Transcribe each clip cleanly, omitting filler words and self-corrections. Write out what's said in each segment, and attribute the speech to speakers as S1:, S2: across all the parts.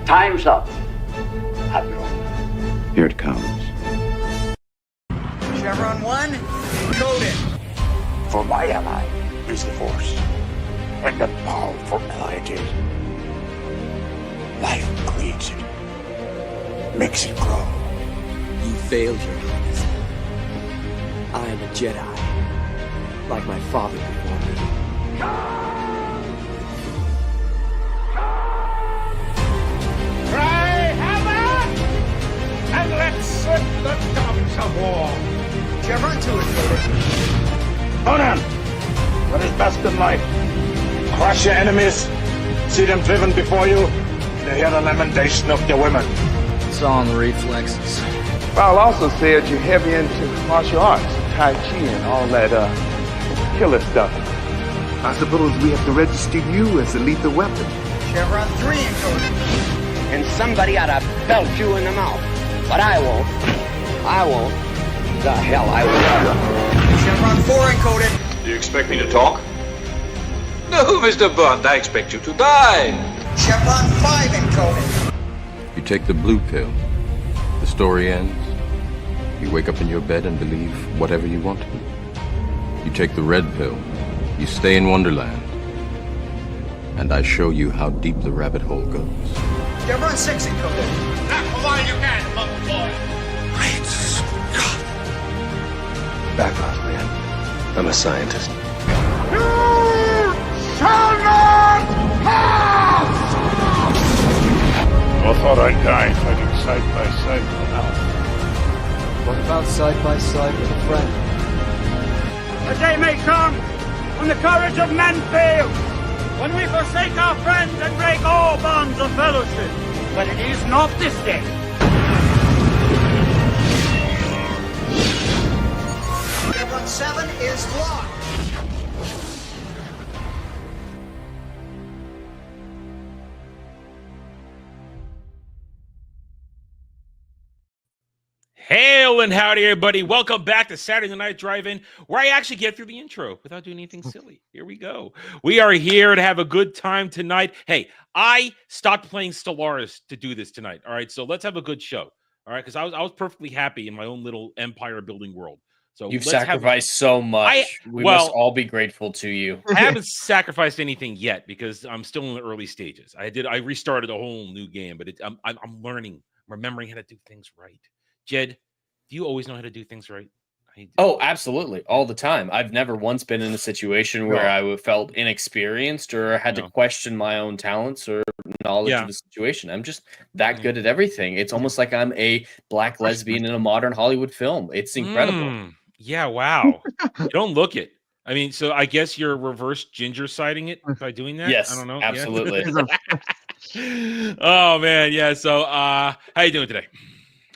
S1: Time's up, Admiral.
S2: Here it comes.
S3: Chevron 1, coded.
S4: For my ally is the Force, and a powerful ally it is. Life creates it, makes it grow.
S5: You failed, Your Highness. I am a Jedi, like my father before me.
S4: Cry hammer, and let's set the tongues of war.
S3: Chevron 2 is coded.
S4: Conan, what is best in life? Crush your enemies, see them driven before you, to hear the lamentation of your women.
S5: It's all in the reflexes.
S6: I'll also say that you're heavy into martial arts, Tai Chi and all that killer stuff.
S7: I suppose we have to register you as a lethal weapon.
S3: Chevron 3 encoded.
S1: And somebody ought to belt you in the mouth. But I won't. I won't. The hell I will.
S3: Chevron 4 encoded.
S8: Do you expect me to talk? No, Mr. Bond, I expect you to die.
S3: Chevron 5 encoded.
S9: You take the blue pill. The story ends. You wake up in your bed and believe whatever you want to. You take the red pill. You stay in Wonderland. And I show you how deep the rabbit hole goes.
S3: Chevron 6 encoded.
S4: Not for while you can, monk boy.
S7: Great Scott.
S2: Back off, man. I'm a scientist.
S4: You shall not pass!
S6: I thought I'd die fighting side by side with an elf.
S5: What about side by side with a friend?
S10: A day may come when the courage of men fails, when we forsake our friends and break all bonds of fellowship. But it is not this day.
S3: Chevron 7 is locked.
S11: Hail and howdy, everybody. Welcome back to Saturday Night Drive-In, where I actually get through the intro without doing anything silly. Here we go. We are here to have a good time tonight. Hey, I stopped playing Stellaris to do this tonight. All right, so let's have a good show. All right, because I was perfectly happy in my own little empire-building world. So
S12: you've sacrificed so much. We must all be grateful to you.
S11: I haven't sacrificed anything yet because I'm still in the early stages. I restarted a whole new game, but I'm learning, remembering how to do things right. Jed, do you always know how to do things right?
S12: Oh, absolutely. All the time. I've never once been in a situation where I felt inexperienced or had to question my own talents or knowledge of the situation. I'm just that good at everything. It's almost like I'm a black lesbian in a modern Hollywood film. It's incredible.
S11: Yeah, wow. You don't look it. I mean, so I guess you're reverse ginger siding it by doing that?
S12: Yes,
S11: I don't know.
S12: Absolutely.
S11: Yeah. Oh, man. Yeah. So how you doing today?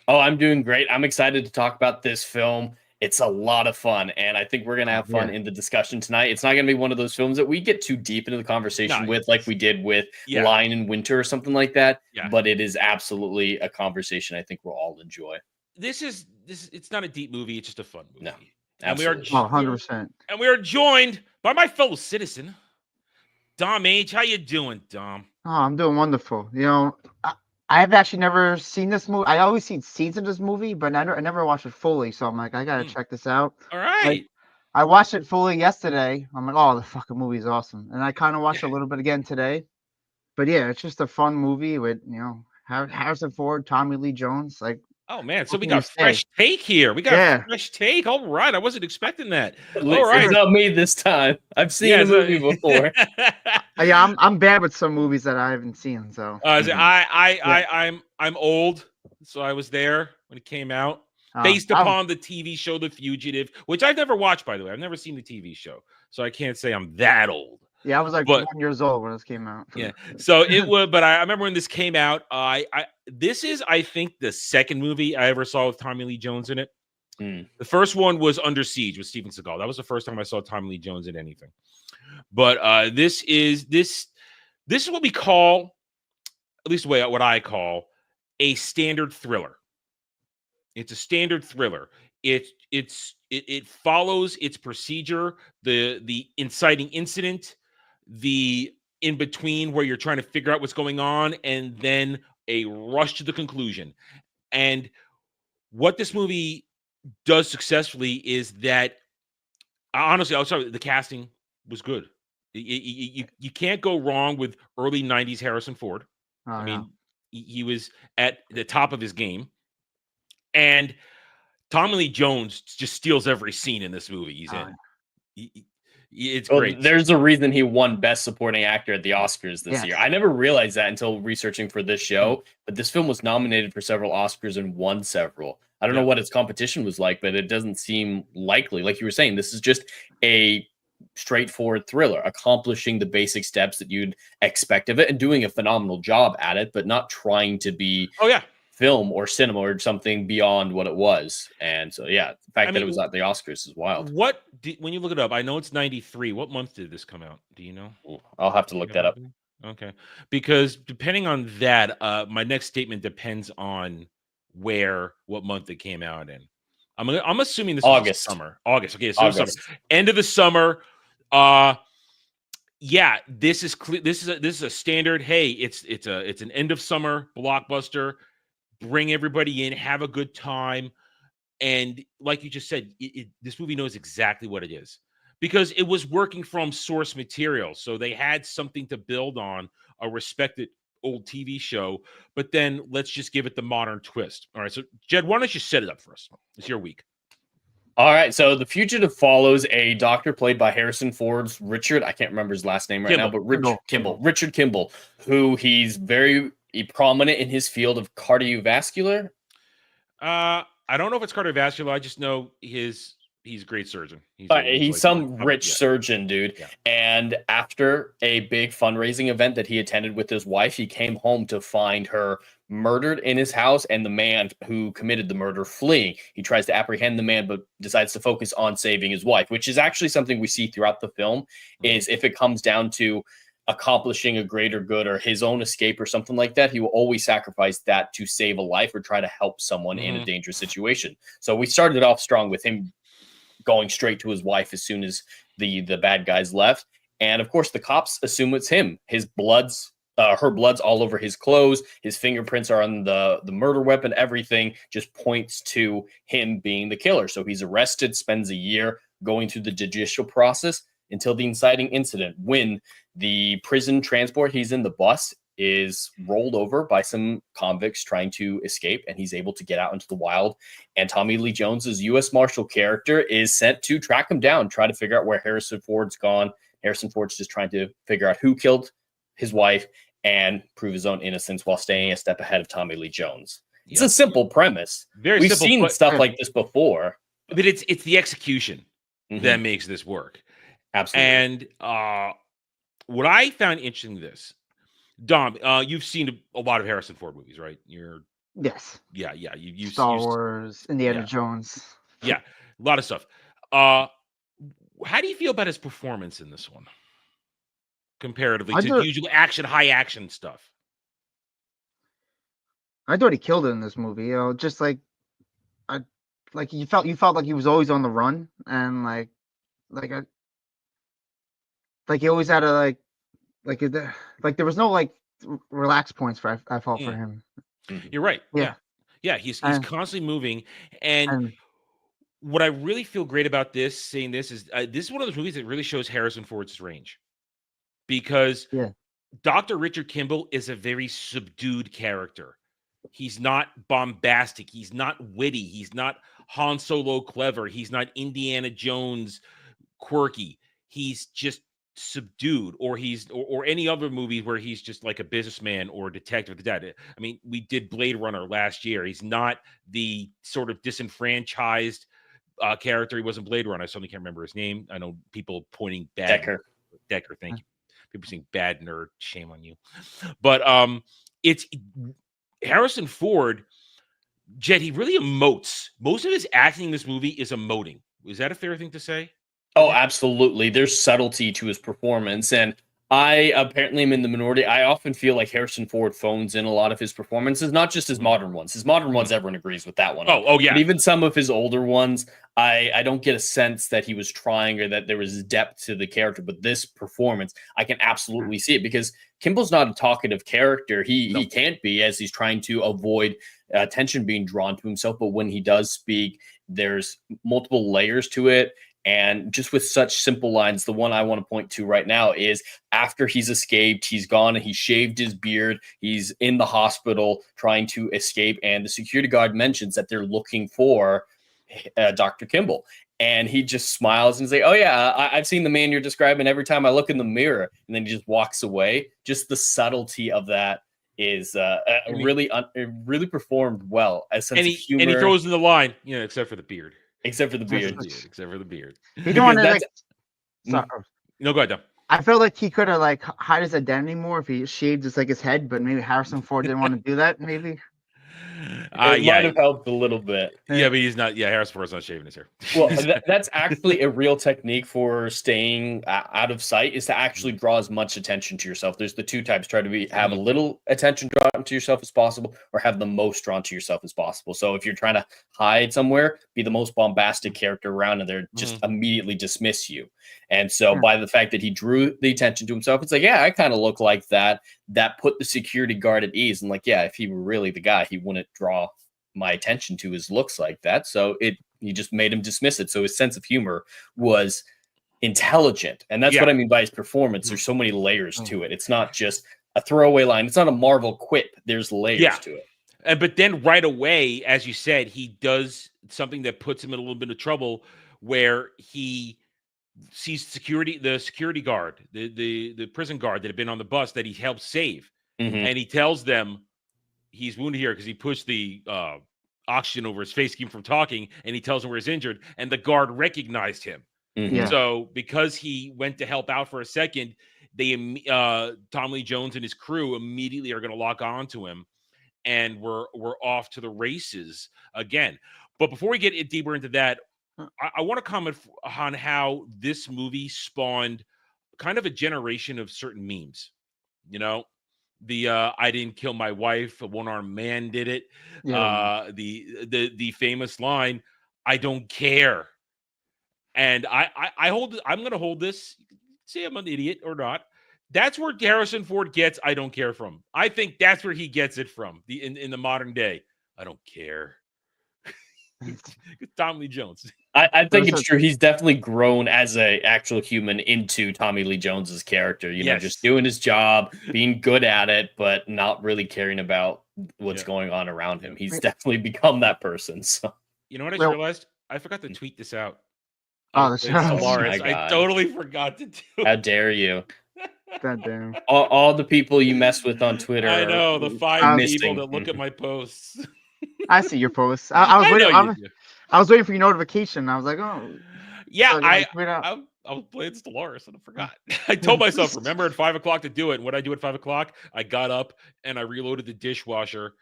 S12: Oh, I'm doing great. I'm excited to talk about this film. It's a lot of fun, and I think we're going to have fun in the discussion tonight. It's not going to be one of those films that we get too deep into the conversation with, like we did with Lion in Winter or something like that, but it is absolutely a conversation I think we'll all enjoy.
S11: This it's not a deep movie. It's just a fun movie.
S12: No,
S11: absolutely.
S7: And 100%.
S11: And we are joined by my fellow citizen, Dom H. How you doing, Dom?
S7: Oh, I'm doing wonderful. You know, I've actually never seen this movie. I always seen scenes of this movie, but I never watched it fully. So I'm like, I gotta check this out.
S11: All right.
S7: Like, I watched it fully yesterday. I'm like, oh, the fucking movie is awesome. And I kind of watched it a little bit again today. But yeah, it's just a fun movie with, you know, Harrison Ford, Tommy Lee Jones. Like,
S11: oh man, so we got a fresh take here. We got a fresh take. All right, I wasn't expecting that. All right,
S12: it's not me this time. I've seen the movie before.
S7: Yeah, I'm bad with some movies that I haven't seen. So
S11: I'm old, so I was there when it came out, based upon the TV show The Fugitive, which I've never watched, by the way. I've never seen the TV show, so I can't say I'm that old.
S7: Yeah, I was like 1 year old when this came out.
S11: Yeah, so it would. But I remember when this came out. This is, I think, the second movie I ever saw with Tommy Lee Jones in it. The first one was Under Siege with Steven Seagal. That was the first time I saw Tommy Lee Jones in anything. But this is what we call, at least what I call, a standard thriller. It's a standard thriller. It follows its procedure, the inciting incident, the in between where you're trying to figure out what's going on, and then a rush to the conclusion. And what this movie does successfully is that, honestly, I'll start. The casting was good. You can't go wrong with early 90s Harrison Ford. I mean, he was at the top of his game. And Tommy Lee Jones just steals every scene in this movie he's in. It's great.
S12: There's a reason he won Best Supporting Actor at the Oscars this year. I never realized that until researching for this show, but this film was nominated for several Oscars and won several. I don't know what its competition was like, but it doesn't seem likely. Like you were saying, this is just a straightforward thriller, accomplishing the basic steps that you'd expect of it and doing a phenomenal job at it, but not trying to be film or cinema or something beyond what it was. And so, the fact that it was at the Oscars is wild.
S11: When you look it up, I know it's 93. What month did this come out? Do you know?
S12: I'll have to look that up.
S11: Okay. Because depending on that, my next statement depends on what month it came out in. I'm assuming this
S12: August.
S11: Was summer. August. Okay, so August. Summer. End of the summer. This is a standard. Hey, it's an end of summer blockbuster. Bring everybody in, have a good time, and like you just said, this movie knows exactly what it is because it was working from source material, so they had something to build on, a respected old TV show. But then let's just give it the modern twist. All right, so Jed, why don't you set it up for us? It's your week.
S12: All right, so The Fugitive follows a doctor played by Harrison Ford's Richard. I can't remember his last name now, but Richard Kimball, who he's very prominent in his field of cardiovascular.
S11: I don't know if it's cardiovascular. I just know he's a great surgeon. He's
S12: like some rich surgeon, dude. Yeah. And after a big fundraising event that he attended with his wife, he came home to find her murdered in his house and the man who committed the murder fleeing. He tries to apprehend the man, but decides to focus on saving his wife, which is actually something we see throughout the film, is if it comes down to accomplishing a greater good or his own escape or something like that, he will always sacrifice that to save a life or try to help someone in a dangerous situation. So we started off strong with him going straight to his wife as soon as the bad guys left. And of course, the cops assume it's him. Her blood's all over his clothes. His fingerprints are on the murder weapon. Everything just points to him being the killer. So he's arrested, spends a year going through the judicial process until the inciting incident when the prison transport he's in, the bus, is rolled over by some convicts trying to escape, and he's able to get out into the wild. And Tommy Lee Jones's U.S. Marshal character is sent to track him down, try to figure out where Harrison Ford's gone. Harrison Ford's just trying to figure out who killed his wife and prove his own innocence while staying a step ahead of Tommy Lee Jones. It's a simple premise. We've seen stuff like this before.
S11: But it's the execution that makes this work.
S12: Absolutely.
S11: And what I found interesting this, Dom, you've seen a lot of Harrison Ford movies, right?
S7: Yes.
S11: Yeah. You
S7: Star Wars, Indiana Jones.
S11: Yeah, a lot of stuff. How do you feel about his performance in this one, comparatively to the usual high action stuff?
S7: I thought he killed it in this movie. Just like you felt like he was always on the run, and like he always had a like there was no like relax points for I felt for him.
S11: You're right. Yeah. He's constantly moving, and what I really feel great about seeing this is this is one of those movies that really shows Harrison Ford's range, because Dr. Richard Kimball is a very subdued character. He's not bombastic. He's not witty. He's not Han Solo clever. He's not Indiana Jones quirky. He's just subdued, or any other movie where he's just like a businessman or a detective. I mean, we did Blade Runner last year. He's not the sort of disenfranchised character he was in Blade Runner. I suddenly can't remember his name. I know people pointing bad. Decker, thank you. People saying bad nerd, shame on you. But it's Harrison Ford, Jed, he really emotes. Most of his acting in this movie is emoting. Is that a fair thing to say?
S12: Oh, absolutely. There's subtlety to his performance. And I apparently am in the minority. I often feel like Harrison Ford phones in a lot of his performances, not just his modern ones. His modern ones, everyone agrees with that one.
S11: Oh, yeah.
S12: But even some of his older ones, I don't get a sense that he was trying or that there was depth to the character. But this performance, I can absolutely see it because Kimball's not a talkative character. He can't be, as he's trying to avoid attention being drawn to himself. But when he does speak, there's multiple layers to it. And just with such simple lines, the one I want to point to right now is after he's escaped, he's gone and he shaved his beard. He's in the hospital trying to escape. And the security guard mentions that they're looking for Dr. Kimball. And he just smiles and say, "Oh, yeah, I've seen the man you're describing every time I look in the mirror." And then he just walks away. Just the subtlety of that is really performed well. A sense of humor.
S11: And he throws in the line, except for the beard.
S12: Except for the beard.
S11: Except for the beard.
S7: He don't want to like.
S11: No, go ahead, Dom.
S7: I feel like he could have like hide his identity more if he shaved just like his head, but maybe Harrison Ford didn't want to do that. Maybe.
S12: It might have helped a little bit.
S11: Yeah, but he's not. Yeah, Harrison Ford's not shaving his hair.
S12: Well, that's actually a real technique for staying out of sight, is to actually draw as much attention to yourself. There's the two types: try to have a little attention drawn to yourself as possible, or have the most drawn to yourself as possible. So if you're trying to hide somewhere, be the most bombastic character around, and they're just immediately dismiss you. And so by the fact that he drew the attention to himself, it's like, yeah, I kind of look like that. That put the security guard at ease. And like, yeah, if he were really the guy, he wouldn't draw my attention to his looks like that. So he just made him dismiss it. So his sense of humor was intelligent. And that's what I mean by his performance. There's so many layers to it. It's not just a throwaway line. It's not a Marvel quip. There's layers to it.
S11: But then right away, as you said, he does something that puts him in a little bit of trouble, where he sees the security guard, the prison guard that had been on the bus that he helped save. And he tells them he's wounded here because he pushed the oxygen over his face to keep him from talking, and he tells him where he's injured, and the guard recognized him. So because he went to help out for a second, Tom Lee Jones and his crew immediately are going to lock onto him, and we're off to the races again. But before we get deeper into that, I want to comment on how this movie spawned kind of a generation of certain memes. The I didn't kill my wife, a one-armed man did it. The famous line, "I don't care." And I'm going to hold this. Say I'm an idiot or not. That's where Harrison Ford gets "I don't care" from. I think that's where he gets it from. In the modern day, I don't care. Tom Lee Jones.
S12: I think it's true. He's definitely grown as an actual human into Tommy Lee Jones's character. Just doing his job, being good at it, but not really caring about what's going on around him. He's definitely become that person. So,
S11: you know what I just realized? I forgot to tweet this out.
S7: Oh, that's
S11: hilarious! I totally forgot to do it.
S12: How dare you?
S7: God damn.
S12: All the people you mess with on Twitter.
S11: I know the 5 people that look at my posts.
S7: I see your posts. I was waiting for your notification. I was like, oh.
S11: Yeah, so I was playing Stellaris and I forgot. I told myself, remember at 5 o'clock to do it. And what I do at 5 o'clock, I got up and I reloaded the dishwasher,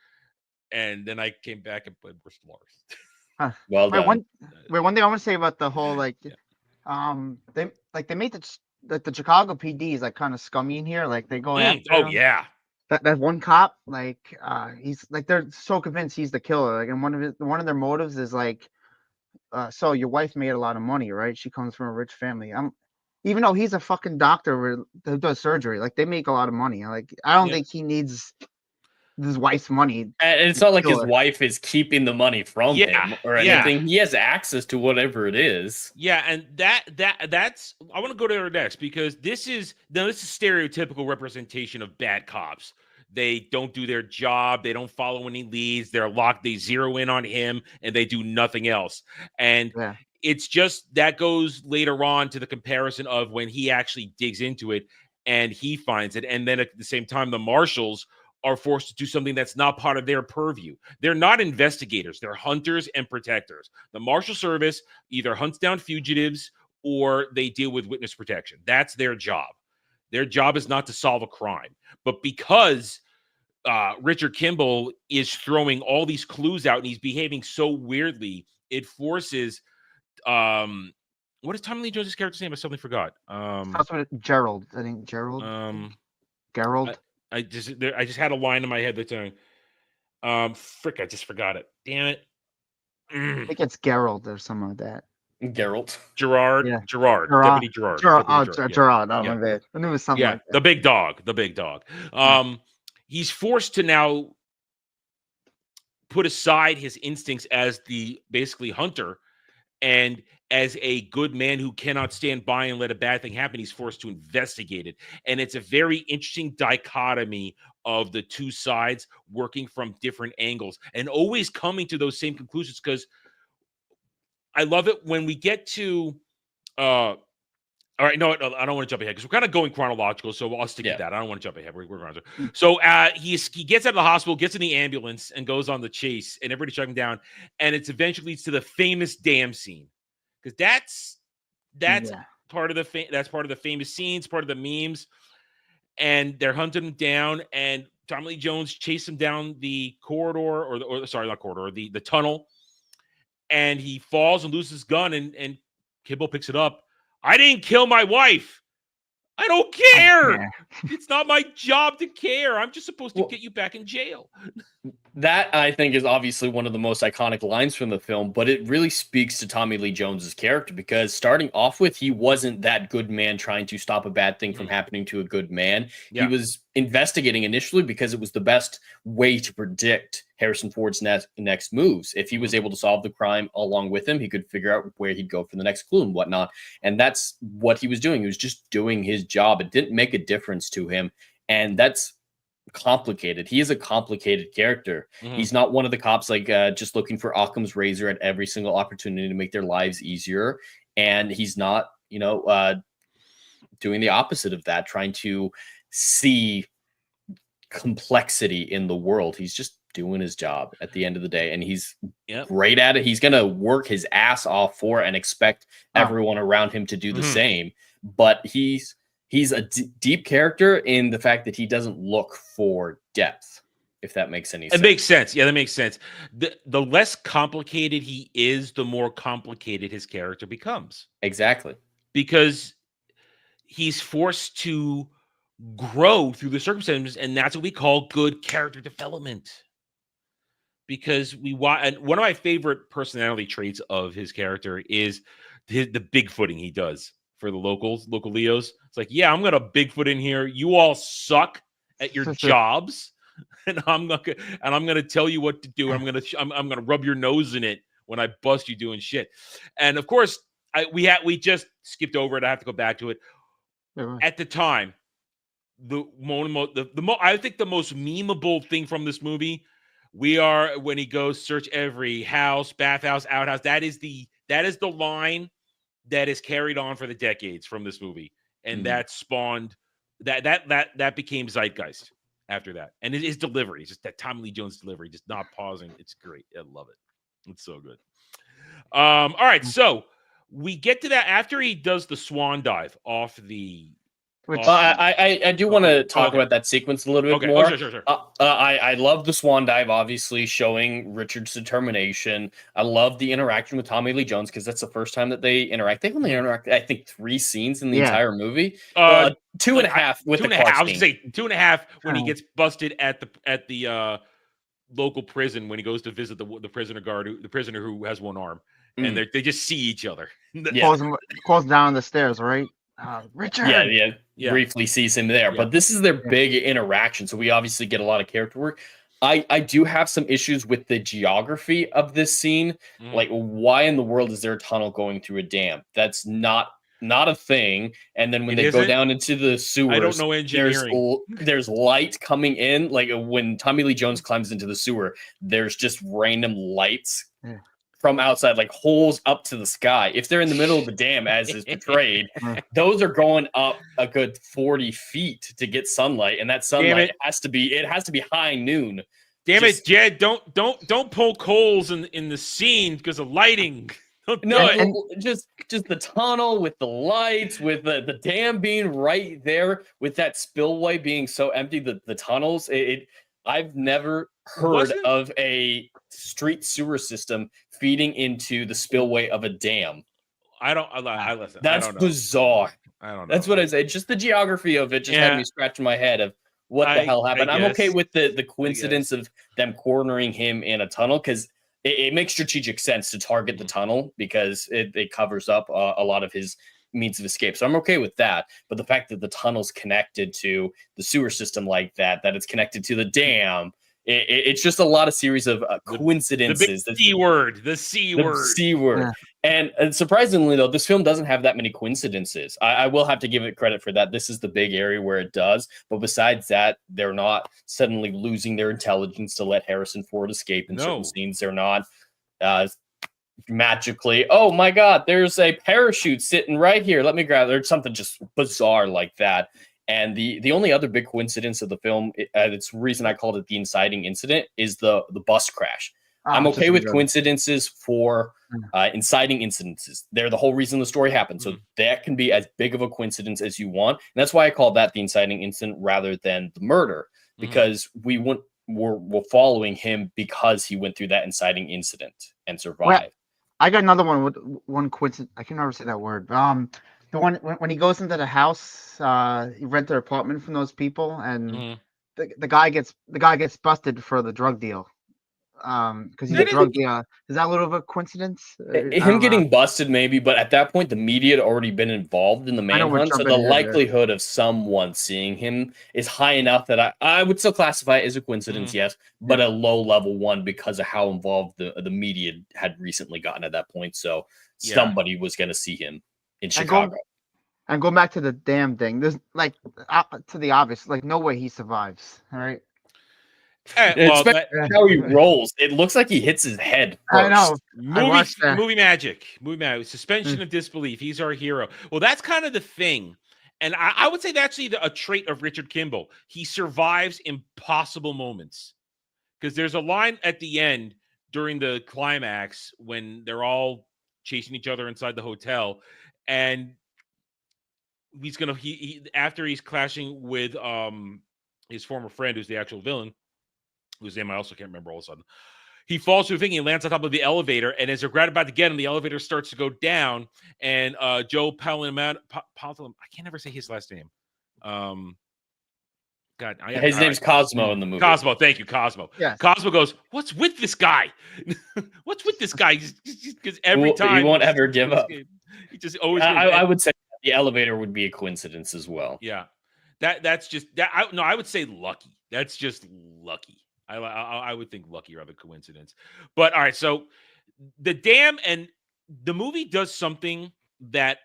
S11: and then I came back and played Stellaris.
S12: Well done.
S7: One thing I want to say about the whole they made the Chicago PD is like kind of scummy in here. Like they go after him.
S11: Yeah.
S7: That one cop, he's like, they're so convinced he's the killer. Like, and one of their motives is like, so your wife made a lot of money, right? She comes from a rich family. Even though he's a fucking doctor who does surgery, like they make a lot of money. Like, I don't think he needs his wife's money.
S12: And it's not like his wife is keeping the money from him or anything. He has access to whatever it is.
S11: Yeah, and that's I want to go to our next, because this is stereotypical representation of bad cops. They don't do their job. They don't follow any leads. They're locked. They zero in on him, and they do nothing else. And it's just that goes later on to the comparison of when he actually digs into it and he finds it. And then at the same time, the marshals are forced to do something that's not part of their purview. They're not investigators. They're hunters and protectors. The Marshal Service either hunts down fugitives or they deal with witness protection. That's their job. Their job is not to solve a crime. But because Richard Kimball is throwing all these clues out and he's behaving so weirdly, it forces What is Tommy Lee Jones' character's name? I suddenly forgot.
S7: Starts with Gerald. I think Gerald. Gerald.
S11: I just had a line in my head that's frick, I just forgot it. Damn it.
S7: I think it's Gerald or something like that.
S12: Gerald.
S11: Gerard.
S7: Yeah.
S11: Gerard.
S7: Gerard.
S11: Deputy Gerard.
S7: Gerard. Oh,
S11: yeah.
S7: my bad. I knew it was something like that.
S11: The big dog. The big dog. He's forced to now put aside his instincts as the basically hunter, and as a good man who cannot stand by and let a bad thing happen, he's forced to investigate it. And it's a very interesting dichotomy of the two sides working from different angles and always coming to those same conclusions, because I love it when we get to all right, no, I don't want to jump ahead because we're kind of going chronological, so I'll stick with that. I don't want to jump ahead. We're going to. So he gets out of the hospital, gets in the ambulance, and goes on the chase, and everybody's shutting down, and it eventually leads to the famous dam scene, because that's part of the famous scenes, part of the memes, and they're hunting him down, and Tommy Lee Jones chases him down the corridor, or sorry, not corridor, the tunnel, and he falls and loses his gun, and Kibble picks it up. I didn't kill my wife. I don't care. It's not my job to care. I'm just supposed to get you back in jail.
S12: That, I think, is obviously one of the most iconic lines from the film, but it really speaks to Tommy Lee Jones's character, because starting off with, he wasn't that good man trying to stop a bad thing from happening to a good man. He was investigating initially because it was the best way to predict Harrison Ford's next moves. If he was able to solve the crime along with him, he could figure out where he'd go for the next clue and whatnot. And that's what he was doing. He was just doing his job. It didn't make a difference to him. And that's complicated. He is a complicated character. He's not one of the cops like just looking for Occam's razor at every single opportunity to make their lives easier. And he's not, doing the opposite of that, trying to see complexity in the world. He's just doing his job at the end of the day, and he's great at it. He's going to work his ass off for it and expect everyone around him to do the same. But he's a deep character in the fact that he doesn't look for depth, if that makes any sense.
S11: It makes sense. Yeah, that makes sense. The less complicated he is, the more complicated his character becomes.
S12: Exactly.
S11: Because he's forced to grow through the circumstances, and that's what we call good character development. Because and one of my favorite personality traits of his character is the bigfooting he does for the local Leos. It's like, yeah, I'm gonna Bigfoot in here. You all suck at your jobs, and I'm gonna tell you what to do. I'm gonna rub your nose in it when I bust you doing shit. And of course, we just skipped over it. I have to go back to it. At the time, I think the most memeable thing from this movie, when he goes search every house, bathhouse, outhouse. That is the line that is carried on for the decades from this movie, and that spawned that became zeitgeist after that. And his delivery, just that Tommy Lee Jones delivery, just not pausing. It's great. I love it. It's so good. All right, so we get to that after he does the swan dive off the.
S12: I do want to talk about that sequence a little bit more.
S11: Sure.
S12: I love the swan dive, obviously showing Richard's determination. I love the interaction with Tommy Lee Jones, because that's the first time that they interact. They only interact, I think, 3 scenes in the entire movie. 2.5 with the car scene.
S11: I was gonna say 2.5 when he gets busted at the local prison when he goes to visit the prisoner who has one arm, and they just see each other.
S7: Calls down the stairs, right? Richard.
S12: Yeah. Briefly sees him there, but this is their big interaction. So we obviously get a lot of character work. I do have some issues with the geography of this scene. Like, why in the world is there a tunnel going through a dam? That's not a thing. And then when they go down into the sewers,
S11: I don't know engineering.
S12: There's light coming in. Like when Tommy Lee Jones climbs into the sewer, there's just random lights from outside, like holes up to the sky. If they're in the middle of the dam, as is portrayed, those are going up a good 40 feet to get sunlight, and that sunlight has to be high noon.
S11: Damn it, Jed! Don't poke holes in the scene because of lighting.
S12: Just the tunnel with the lights, with the dam being right there, with that spillway being so empty, the tunnels. I've never heard of a street sewer system feeding into the spillway of a dam.
S11: I listen.
S12: That's
S11: I don't know.
S12: bizarre.
S11: I don't know.
S12: That's what I say. Just the geography of it just had me scratching my head of what the hell happened. I'm okay with the coincidence of them cornering him in a tunnel because it makes strategic sense to target the tunnel because it covers up a lot of his means of escape. So I'm okay with that. But the fact that the tunnel's connected to the sewer system like that it's connected to the dam, it's just a lot of series of coincidences.
S11: The C word. The C word.
S12: Yeah. And surprisingly, though, this film doesn't have that many coincidences. I will have to give it credit for that. This is the big area where it does. But besides that, they're not suddenly losing their intelligence to let Harrison Ford escape in certain scenes. They're not magically, oh my God, there's a parachute sitting right here. Let me grab it. There's something just bizarre like that. And the only other big coincidence of the film, it's the reason I called it the inciting incident, is the bus crash. I'm okay with coincidences for inciting incidences. They're the whole reason the story happened. So that can be as big of a coincidence as you want. And that's why I call that the inciting incident rather than the murder, because we're following him because he went through that inciting incident and survived.
S7: Well, I got another one with one coincidence. I can never say that word. The one when he goes into the house, he rent their apartment from those people, and the guy gets busted for the drug deal. Because he's a drug dealer. Is that a little bit of a coincidence?
S12: Him getting busted, maybe, but at that point, the media had already been involved in the manhunt, so the likelihood of someone seeing him is high enough that I would still classify it as a coincidence, yes, but a low-level one because of how involved the media had recently gotten at that point. So somebody was going to see him in Chicago.
S7: And going back to the damn thing, there's like to the obvious, like no way he survives. All right.
S12: How he rolls, it looks like he hits his head first.
S7: I know.
S11: Movie magic. Suspension of disbelief. He's our hero. Well, that's kind of the thing, and I would say that's actually a trait of Richard Kimball. He survives impossible moments, because there's a line at the end during the climax when they're all chasing each other inside the hotel, and he after he's clashing with his former friend, who's the actual villain, whose name I also can't remember all of a sudden. He falls through a thing, he lands on top of the elevator, and as they're about to get him, the elevator starts to go down, and Joe Palomino, I can't ever say his last name.
S12: His name's Cosmo in the movie.
S11: Cosmo, thank you, Cosmo.
S7: Yes.
S11: Cosmo goes, "What's with this guy? What's with this guy?" Because every time
S12: he won't ever give up.
S11: He just always.
S12: I would say the elevator would be a coincidence as well.
S11: Yeah, that's just that. I would say lucky. That's just lucky. I would think lucky rather coincidence. But all right, so the dam and the movie does something that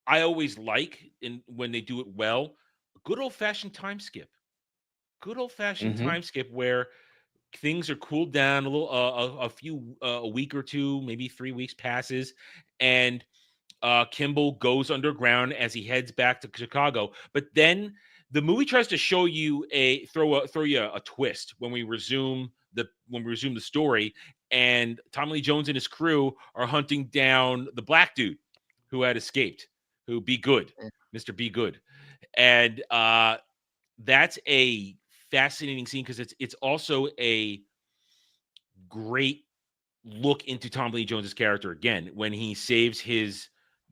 S11: I always like when they do it well. Good old-fashioned time skip. Good old-fashioned time skip where things are cooled down a little, a week or two, maybe 3 weeks passes, and Kimball goes underground as he heads back to Chicago. But then the movie tries to show you throw you a twist when we resume the story, and Tommy Lee Jones and his crew are hunting down the black dude who had escaped, who Be Good, Mr. Be Good. And that's a fascinating scene because it's also a great look into Tommy Lee Jones's character again when he saves his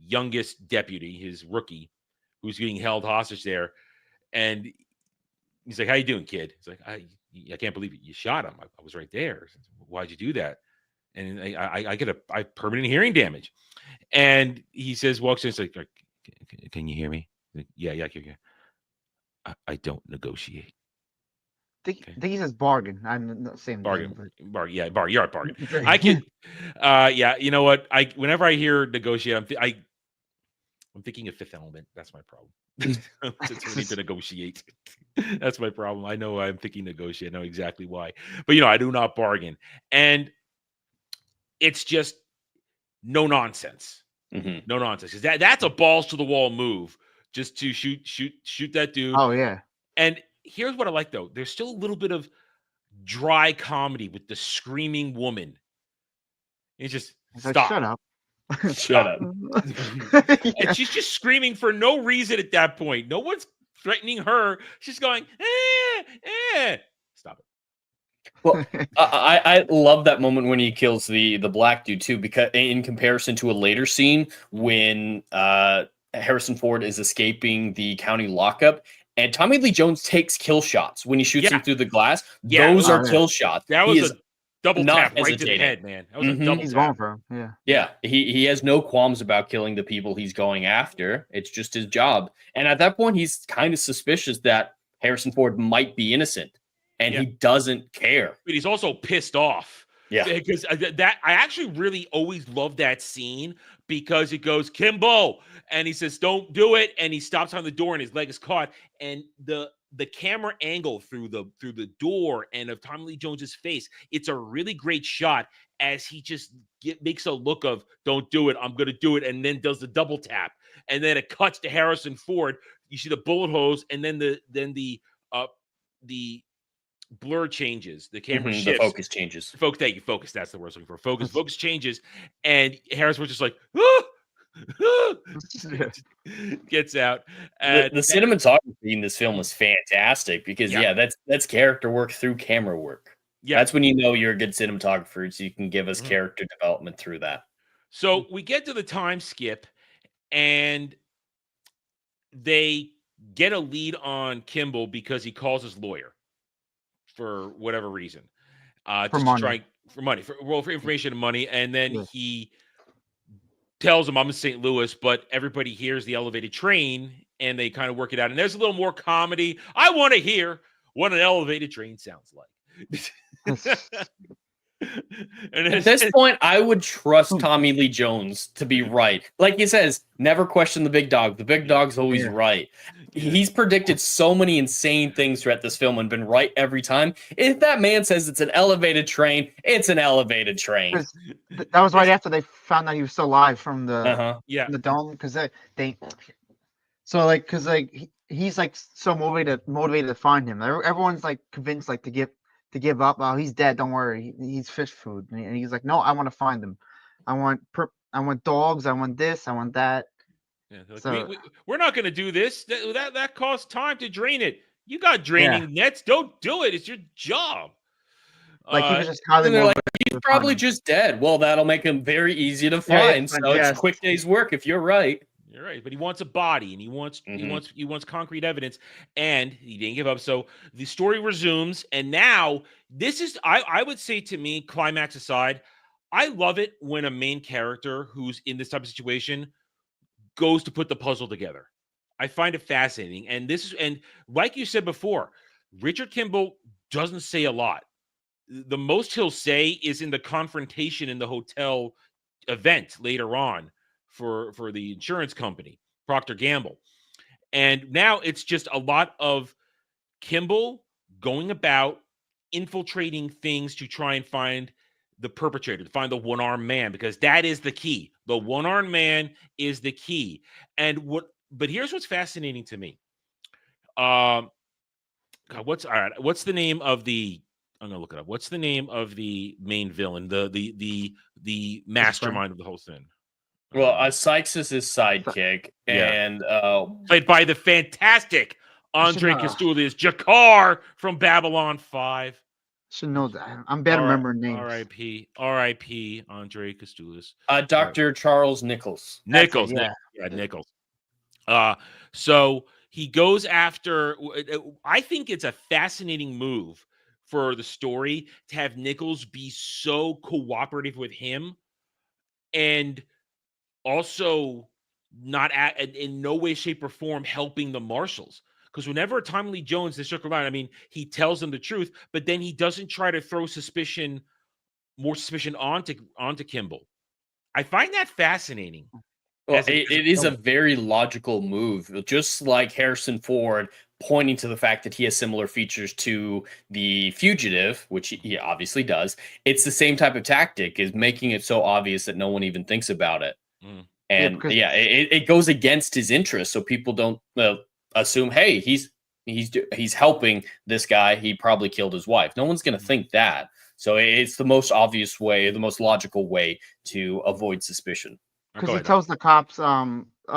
S11: youngest deputy, his rookie, who's getting held hostage there. And he's like, "How you doing, kid?" He's like, I can't believe you shot him. I was right there. Why'd you do that? And I get a permanent hearing damage. And he says, walks in, it's like, "Can you hear me?" Like, yeah, I can hear. I don't negotiate.
S7: I think he says bargain. I'm not saying
S11: bargain. Bargain. Yeah, bargain. You're a bargain. I can. Yeah. You know what? Whenever I hear negotiate, I'm thinking of Fifth Element. That's my problem. It's we need to negotiate. That's my problem. I know I'm thinking negotiate. I know exactly why. But I do not bargain. And it's just no nonsense. No nonsense. Because that's a balls to the wall move. Just to shoot that dude.
S7: Oh yeah.
S11: And here's what I like though. There's still a little bit of dry comedy with the screaming woman. It's just stop.
S7: Like, shut up.
S12: Shut up.
S11: And she's just screaming for no reason at that point. No one's threatening her. She's going, Stop it.
S12: Well, I love that moment when he kills the black dude too, because in comparison to a later scene when Harrison Ford is escaping the county lockup, and Tommy Lee Jones takes kill shots when he shoots him through the glass. Those are kill shots.
S11: That was a double tap right to the
S12: hesitating.
S11: head, man. That was a double
S7: He's
S11: tap.
S7: going for him. Yeah.
S12: Yeah, he has no qualms about killing the people he's going after. It's just his job. And at that point, he's kind of suspicious that Harrison Ford might be innocent, and he doesn't care.
S11: But he's also pissed off.
S12: Yeah,
S11: because that I actually really always love that scene because it goes Kimbo, and he says, "Don't do it," and he stops on the door, and his leg is caught, and the camera angle through the door and of Tommy Lee Jones's face, it's a really great shot as he just makes a look of "Don't do it, I'm gonna do it," and then does the double tap, and then it cuts to Harrison Ford. You see the bullet holes, and then the blur changes, the camera shifts,
S12: the focus changes.
S11: Thank you, focus. That's the word I was looking for. Focus changes, and Harris was just like, gets out.
S12: The cinematography in this film is fantastic because that's character work through camera work. Yeah, that's when you know you're a good cinematographer, so you can give us character development through that.
S11: So we get to the time skip, and they get a lead on Kimball because he calls his lawyer for whatever reason,
S7: For money.
S11: For information and money, and then he tells him, "I'm in St. Louis," but everybody hears the elevated train, and they kind of work it out. And there's a little more comedy. I want to hear what an elevated train sounds like.
S12: And at this point, I would trust Tommy Lee Jones to be right. Like he says, never question the big dog. The big dog's always right. He's predicted so many insane things throughout this film and been right every time. If that man says it's an elevated train, it's an elevated train.
S7: That was right after they found out he was still alive from the
S11: the
S7: dome, because they so like because like he's like so motivated to find him. Everyone's like convinced like to give up. Oh, he's dead. Don't worry. He's fish food. And he's like, no, I want to find him. I want dogs. I want this. I want that.
S11: Yeah, like, we're not going to do this. That costs time to drain it. You got draining nets. Don't do it. It's your job.
S7: Like he was just
S12: and they're like, he's probably just dead. Well, that'll make him very easy to find. So it's a quick day's work if you're right.
S11: You're right, but he wants a body, and he wants concrete evidence, and he didn't give up. So the story resumes, and now this is I would say, to me, climax aside, I love it when a main character who's in this type of situation goes to put the puzzle together. I find it fascinating, and like you said before, Richard Kimball doesn't say a lot. The most he'll say is in the confrontation in the hotel event later on for the insurance company, Procter Gamble. And now it's just a lot of Kimball going about infiltrating things to try and find the perpetrator, to find the one-armed man, because that is the key. The one-armed man is the key. But here's what's fascinating to me. What's the name of the, I'm gonna look it up. What's the name of the main villain, the mastermind of the whole thing?
S12: Well, Sykes is his sidekick, and
S11: played by the fantastic Andre Kastoulis, Jakar from Babylon 5.
S7: Should know that. I'm bad at remembering names.
S11: R.I.P. Andre Kastoulis.
S12: Dr. Charles Nichols.
S11: Nichols. So he goes after. I think it's a fascinating move for the story to have Nichols be so cooperative with him, and also not in no way, shape, or form helping the marshals. Because whenever Tommy Lee Jones is shook around, I mean, he tells them the truth, but then he doesn't try to throw more suspicion onto Kimball. I find that fascinating.
S12: Well, it is a very logical move, just like Harrison Ford pointing to the fact that he has similar features to the Fugitive, which he obviously does. It's the same type of tactic, is making it so obvious that no one even thinks about it. And it goes against his interest, so people don't assume, hey, he's helping this guy. He probably killed his wife. No one's going to think that. So it's the most obvious way, the most logical way to avoid suspicion.
S7: Because he tells the cops,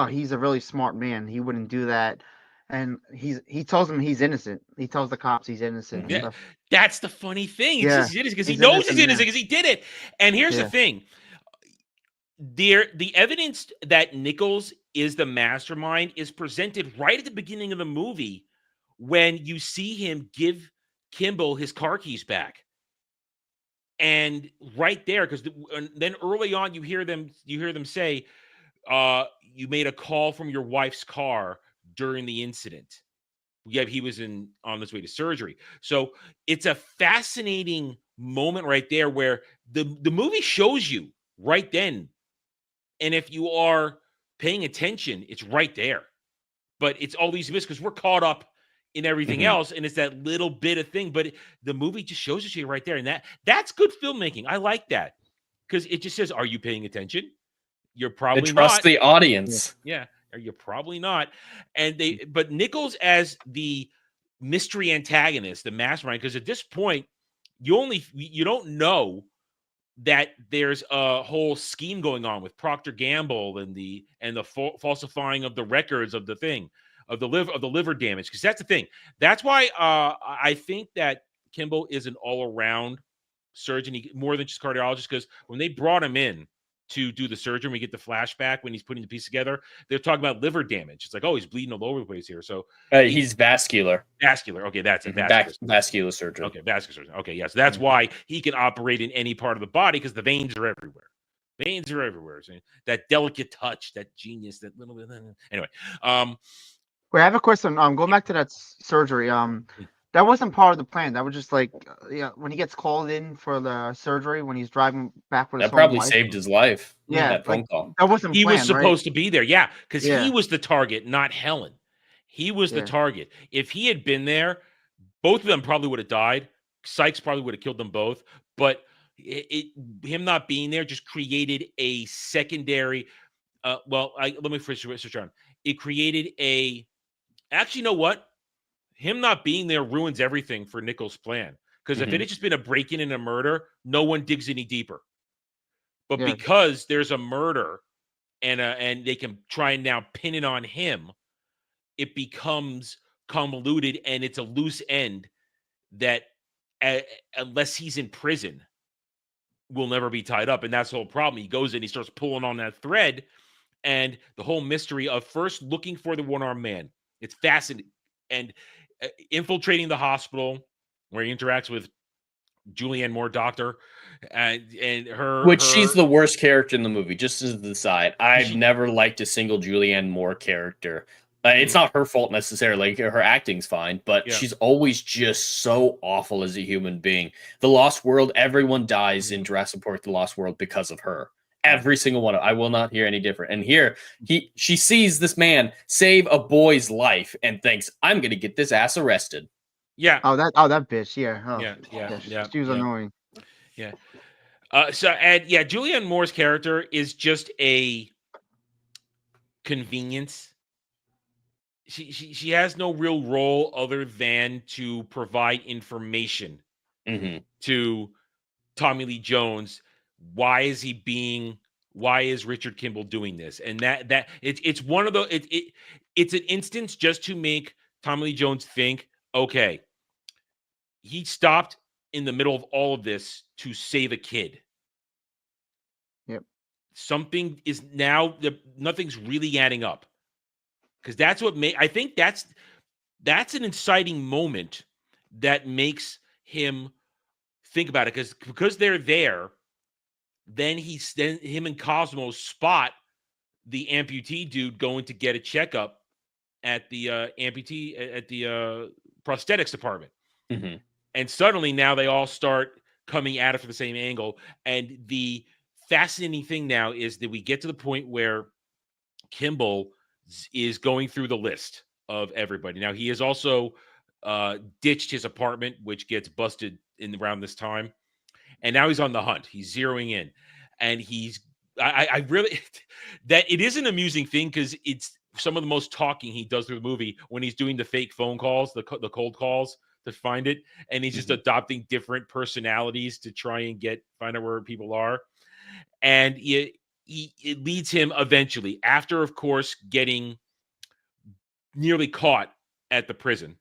S7: he's a really smart man. He wouldn't do that. and he tells him he's innocent. He tells the cops he's innocent. And
S11: Yeah,
S7: stuff.
S11: that's the funny thing. It's just innocent because he
S7: he's
S11: knows he's
S7: innocent,
S11: innocent because he did it. And here's the thing: the evidence that Nichols is the mastermind is presented right at the beginning of the movie when you see him give Kimball his car keys back. And right there, because then early on you hear them say, you made a call from your wife's car during the incident. Yeah, he was on his way to surgery. So it's a fascinating moment right there where the movie shows you right then. And if you are paying attention, it's right there. But it's all these missed because we're caught up in everything else, and it's that little bit of thing. But the movie just shows it to you right there, and that's good filmmaking. I like that because it just says, "Are you paying attention?" You're probably
S12: trust
S11: not.
S12: the audience.
S11: Yeah, you're probably not. And but Nichols as the mystery antagonist, the mastermind, because at this point, you don't know that there's a whole scheme going on with Procter Gamble and the falsifying of the records of the thing of the liver damage, because that's the thing. That's why I think that Kimball is an all-around surgeon, more than just cardiologist, because when they brought him in to do the surgery, we get the flashback when he's putting the piece together, they're talking about liver damage. It's like, oh, he's bleeding all over the place here. So
S12: he's vascular.
S11: Okay, that's it.
S12: Vascular surgeon.
S11: Okay, vascular surgeon. Okay, yes, that's why he can operate in any part of the body, because the veins are everywhere. Veins are everywhere. So that delicate touch, that genius, that little bit. Anyway,
S7: wait, I have a question. Going back to that surgery. That wasn't part of the plan. That was just like, when he gets called in for the surgery, when he's driving back with his
S12: that probably
S7: wife.
S12: saved his life.
S7: Yeah,
S12: that phone call.
S7: That wasn't.
S11: He
S7: planned,
S11: was supposed
S7: right?
S11: to be there. Yeah, because he was the target, not Helen. He was the target. If he had been there, both of them probably would have died. Sykes probably would have killed them both. But him not being there just created a secondary. Let me first switch on. It created a. Actually, you know what? Him not being there ruins everything for Nichols' plan. Because if it had just been a break-in and a murder, no one digs any deeper. But because there's a murder and they can try and now pin it on him, it becomes convoluted, and it's a loose end that, unless he's in prison, will never be tied up. And that's the whole problem. He goes in, he starts pulling on that thread, and the whole mystery of first looking for the one-armed man. It's fascinating. And infiltrating the hospital where he interacts with Julianne Moore, doctor, and
S12: she's the worst character in the movie. Just as the side, I've never liked a single Julianne Moore character. It's not her fault necessarily. Her acting's fine, but she's always just so awful as a human being. The Lost World, everyone dies in Jurassic Park: The Lost World because of her. Every single one. I will not hear any different. And here, she sees this man save a boy's life and thinks, I'm going to get this ass arrested.
S11: Yeah.
S7: Oh, that bitch. Yeah. Oh,
S11: yeah.
S7: She was annoying.
S11: Yeah. Julianne Moore's character is just a convenience. She has no real role other than to provide information to Tommy Lee Jones. Why is Richard Kimball doing this? And that it's one of the it's an instance just to make Tommy Lee Jones think, okay, he stopped in the middle of all of this to save a kid.
S7: Yep.
S11: Something is now nothing's really adding up. Because that's what I think that's an inciting moment that makes him think about it. Because they're there. Then him and Cosmo spot the amputee dude going to get a checkup at the prosthetics department. And suddenly now they all start coming at it from the same angle. And the fascinating thing now is that we get to the point where Kimball is going through the list of everybody. Now he has also ditched his apartment, which gets busted around this time. And now he's on the hunt. He's zeroing in. And I really, that it is an amusing thing because it's some of the most talking he does through the movie when he's doing the fake phone calls, the cold calls to find it. And he's just adopting different personalities to try and find out where people are. And it leads him eventually, after, of course, getting nearly caught at the prison,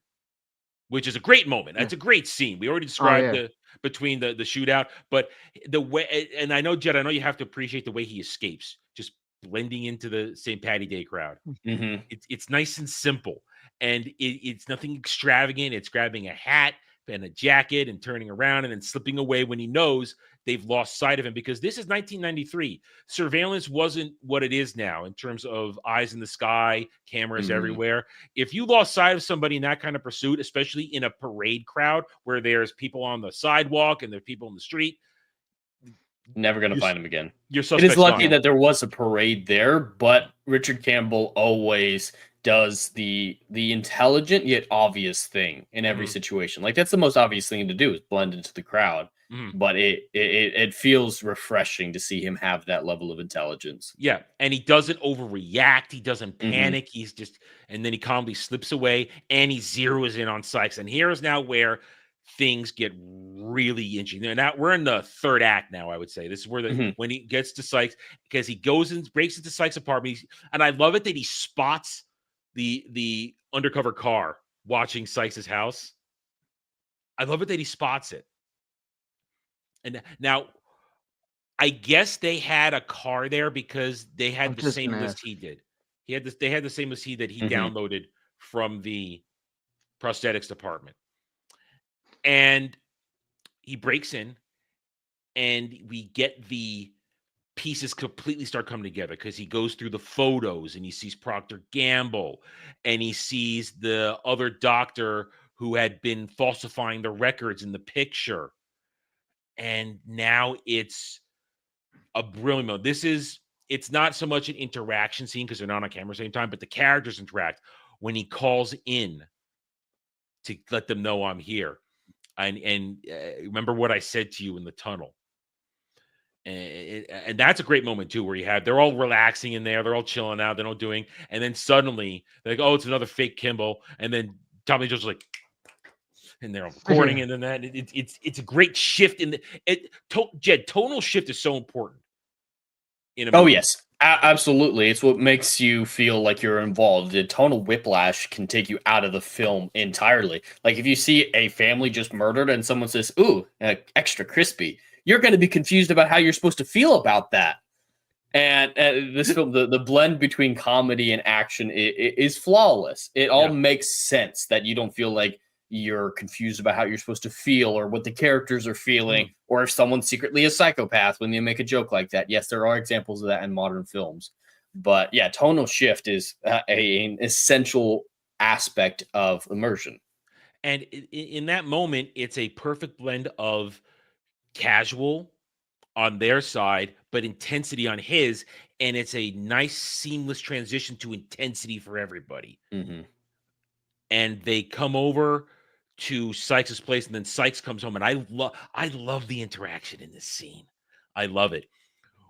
S11: which is a great moment. That's a great scene. We already described the between the shootout, but the way, and I know, Jed, I know you have to appreciate the way he escapes, just blending into the St. Patty Day crowd.
S12: Mm-hmm.
S11: It's nice and simple, and it's nothing extravagant. It's grabbing a hat and a jacket and turning around and then slipping away when he knows they've lost sight of him, because this is 1993. Surveillance wasn't what it is now in terms of eyes in the sky, cameras everywhere. If you lost sight of somebody in that kind of pursuit, especially in a parade crowd where there's people on the sidewalk and there's people in the street,
S12: never going to find him again.
S11: It
S12: is lucky that there was a parade there, but Richard Campbell always does the intelligent yet obvious thing in every situation. Like, that's the most obvious thing to do, is blend into the crowd. But it feels refreshing to see him have that level of intelligence.
S11: Yeah, and he doesn't overreact. He doesn't panic. He's just, and then he calmly slips away, and he zeroes in on Sykes. And here's now where things get really interesting. And now we're in the third act now, I would say. This is where when he gets to Sykes, because he goes and breaks into Sykes' apartment. And I love it that he spots the undercover car watching Sykes' house. I love it that he spots it. And now, I guess they had a car there because they had the same list he did. They had the same list that he downloaded from the prosthetics department. And he breaks in, and we get the pieces completely start coming together, because he goes through the photos and he sees Procter Gamble, and he sees the other doctor who had been falsifying the records in the picture. And now it's a brilliant moment. It's not so much an interaction scene because they're not on camera at the same time, but the characters interact when he calls in to let them know I'm here. And remember what I said to you in the tunnel. And that's a great moment too, where they're all relaxing in there, they're all chilling out, they're all doing, and then suddenly they're like, oh, it's another fake Kimball, and then Tommy Joe's like, and they're recording, and then that it's a great shift in Jed. Tonal shift is so important in a movie.
S12: Oh yes, absolutely. It's what makes you feel like you're involved. The tonal whiplash can take you out of the film entirely. Like, if you see a family just murdered and someone says, "Ooh, extra crispy," you're going to be confused about how you're supposed to feel about that. And this film, the blend between comedy and action is flawless. It all makes sense that you don't feel like you're confused about how you're supposed to feel or what the characters are feeling, or if someone's secretly a psychopath when they make a joke like that. Yes, there are examples of that in modern films, but yeah, tonal shift is an essential aspect of immersion.
S11: And in that moment, it's a perfect blend of casual on their side, but intensity on his, and it's a nice seamless transition to intensity for everybody. And they come over to Sykes' place, and then Sykes comes home, and I love the interaction in this scene. I love it.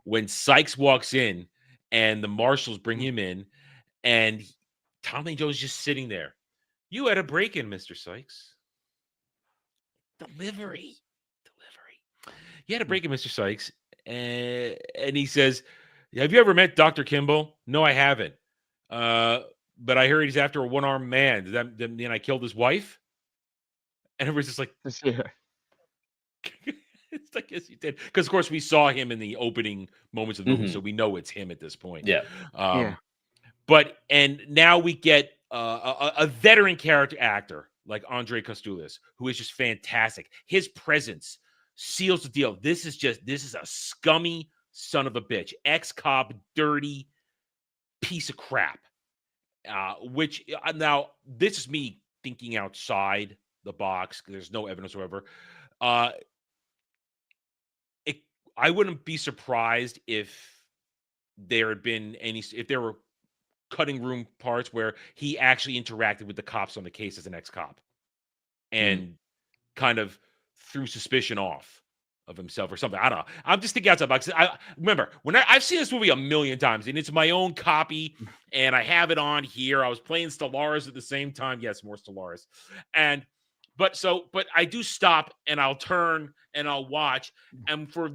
S11: When Sykes walks in and the marshals bring him in, and Tommy Joe's just sitting there. You had a break-in, Mr. Sykes. Delivery. You had a break-in, Mr. Sykes. And he says, have you ever met Dr. Kimball? No, I haven't. But I heard he's after a one-armed man. Does that mean I killed his wife? And everybody's just like, it's like, yes, you did. Because, of course, we saw him in the opening moments of the movie, so we know it's him at this point. But, and now we get a veteran character actor like Andre Kostulis, who is just fantastic. His presence seals the deal. This is a scummy son of a bitch. Ex-cop, dirty piece of crap. Which now this is me thinking outside the box. There's no evidence whatsoever. I wouldn't be surprised if there had been if there were cutting room parts where he actually interacted with the cops on the case as an ex-cop and kind of threw suspicion off of himself or something. I don't know. I'm just thinking outside the box. I remember when I've seen this movie a million times, and it's my own copy, and I have it on here. I was playing Stellaris at the same time. Yes, more Stellaris. But I do stop, and I'll turn and I'll watch. And for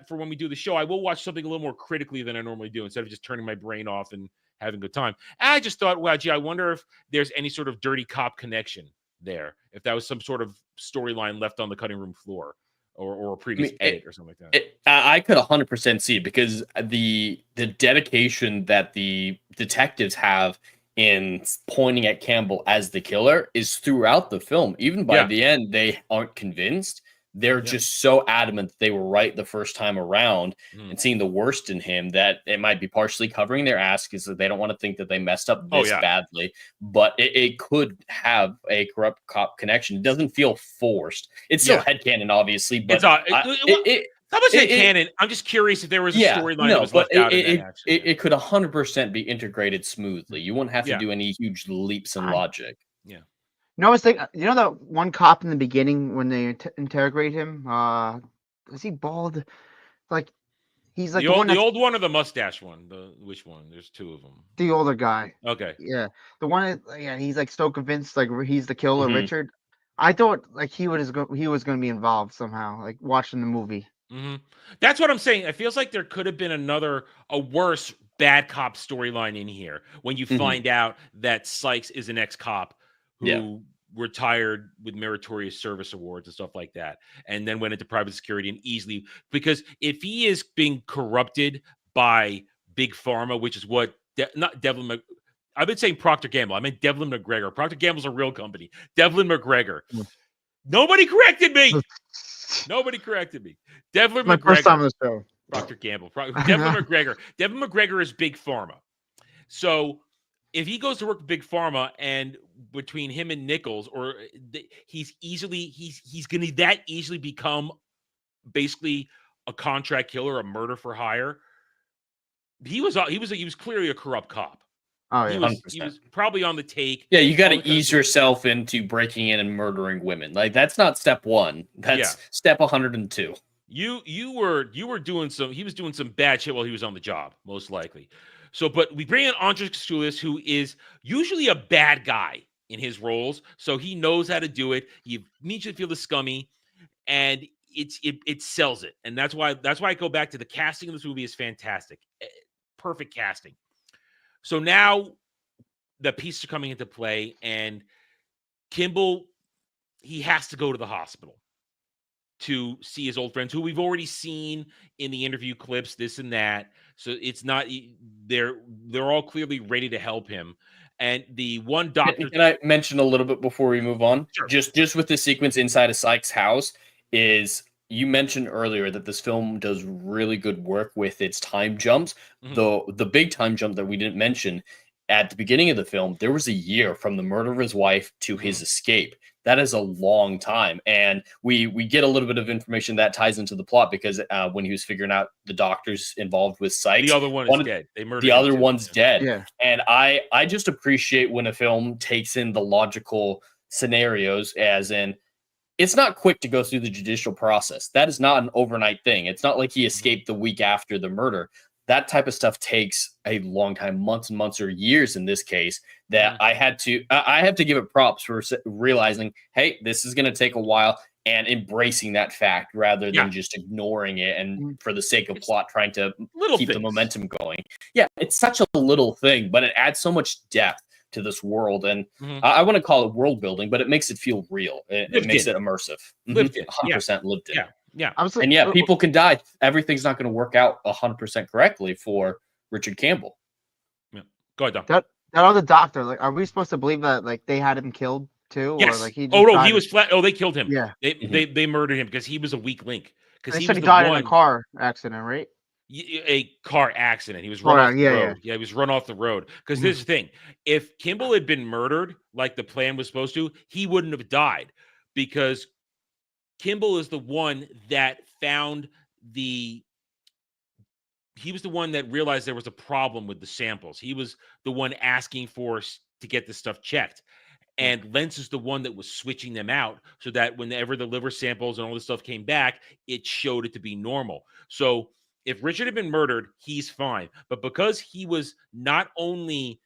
S11: when we do the show, I will watch something a little more critically than I normally do, instead of just turning my brain off and having a good time. And I just thought, wow, gee, I wonder if there's any sort of dirty cop connection there. If that was some sort of storyline left on the cutting room floor or a previous edit or something like that.
S12: I could 100% see it because the dedication that the detectives have in pointing at Campbell as the killer is throughout the film. Even by the end, they aren't convinced. They're just so adamant that they were right the first time around and seeing the worst in him that it might be partially covering their ass because they don't want to think that they messed up this badly. But it could have a corrupt cop connection. It doesn't feel forced. It's still headcanon, obviously. But
S11: How much headcanon? I'm just curious if there was a storyline that was left out in that, actually.
S12: It could 100% be integrated smoothly. You wouldn't have to do any huge leaps in logic.
S11: Yeah.
S7: No, I was thinking, you know, that one cop in the beginning when they interrogate him, is he bald? Like, he's like
S11: the old one or the mustache one? Which one? There's two of them.
S7: The older guy.
S11: Okay.
S7: Yeah, the one. Yeah, he's like so convinced, like he's the killer, Richard. I thought like he was going to be involved somehow, like watching the movie.
S11: That's what I'm saying. It feels like there could have been a worse bad cop storyline in here when you find out that Sykes is an ex-cop who retired with meritorious service awards and stuff like that, and then went into private security and easily, because if he is being corrupted by Big Pharma, which is what not Devlin, I've been saying Procter Gamble. I meant Devlin McGregor. Procter Gamble's a real company. Devlin McGregor. Nobody corrected me. Nobody corrected me. Devlin
S7: My
S11: McGregor.
S7: first time on the show.
S11: Procter Gamble. Devlin McGregor. Devlin McGregor is Big Pharma. So if he goes to work with Big Pharma, and between him and Nichols, or he's going to that easily become basically a contract killer, a murder for hire. He was clearly a corrupt cop.
S7: Oh yeah,
S11: he was probably on the take.
S12: Yeah, you got to ease yourself into breaking in and murdering women. Like, that's not step one. That's step 102.
S11: You were doing some. He was doing some bad shit while he was on the job, most likely. So, but we bring in Andres Kastoulis, who is usually a bad guy in his roles, so he knows how to do it. You immediately feel the scummy, and it sells it, and that's why I go back to the casting of this movie is fantastic, perfect casting. So now the pieces are coming into play, and Kimball, he has to go to the hospital to see his old friends, who we've already seen in the interview clips, this and that. So it's not, they're all clearly ready to help him. And the one doctor.
S12: Can I mention a little bit before we move on?
S11: Sure.
S12: Just with the sequence inside of Sykes' house is, you mentioned earlier that this film does really good work with its time jumps. The big time jump that we didn't mention at the beginning of the film, there was a year from the murder of his wife to his escape. That is a long time. And we get a little bit of information that ties into the plot, because when he was figuring out the doctors involved with Sykes,
S11: the other one is dead. They murdered
S12: the
S11: him
S12: other
S11: too.
S12: one's dead.
S7: Yeah.
S12: And I just appreciate when a film takes in the logical scenarios, as in, it's not quick to go through the judicial process. That is not an overnight thing. It's not like he escaped the week after the murder. That type of stuff takes a long time, months and months or years in this case, that I have to give it props for realizing, hey, this is going to take a while, and embracing that fact rather than just ignoring it and for the sake of plot trying to keep the momentum going. Yeah, it's such a little thing, but it adds so much depth to this world, and I want to call it world building, but it makes it feel real. It makes it immersive. 100% lived in.
S11: Yeah.
S12: And people can die. Everything's not going to work out 100% correctly for Richard Campbell.
S11: Yeah. Go ahead, Dom.
S7: That other doctor, like, are we supposed to believe that like they had him killed too?
S11: Yes.
S7: Or like he
S11: he was flat. Oh, they killed him.
S7: Yeah.
S11: They murdered him because he was a weak link. Because
S7: he said he died in a car accident, right?
S11: A car accident. He was run off the road.
S7: Yeah,
S11: he was run off the road. Because here's the thing: if Kimball had been murdered like the plan was supposed to, he wouldn't have died, because Kimball is the one that found he was the one that realized there was a problem with the samples. He was the one asking to get this stuff checked. And Lentz is the one that was switching them out so that whenever the liver samples and all this stuff came back, it showed it to be normal. So if Richard had been murdered, he's fine. But because he was not only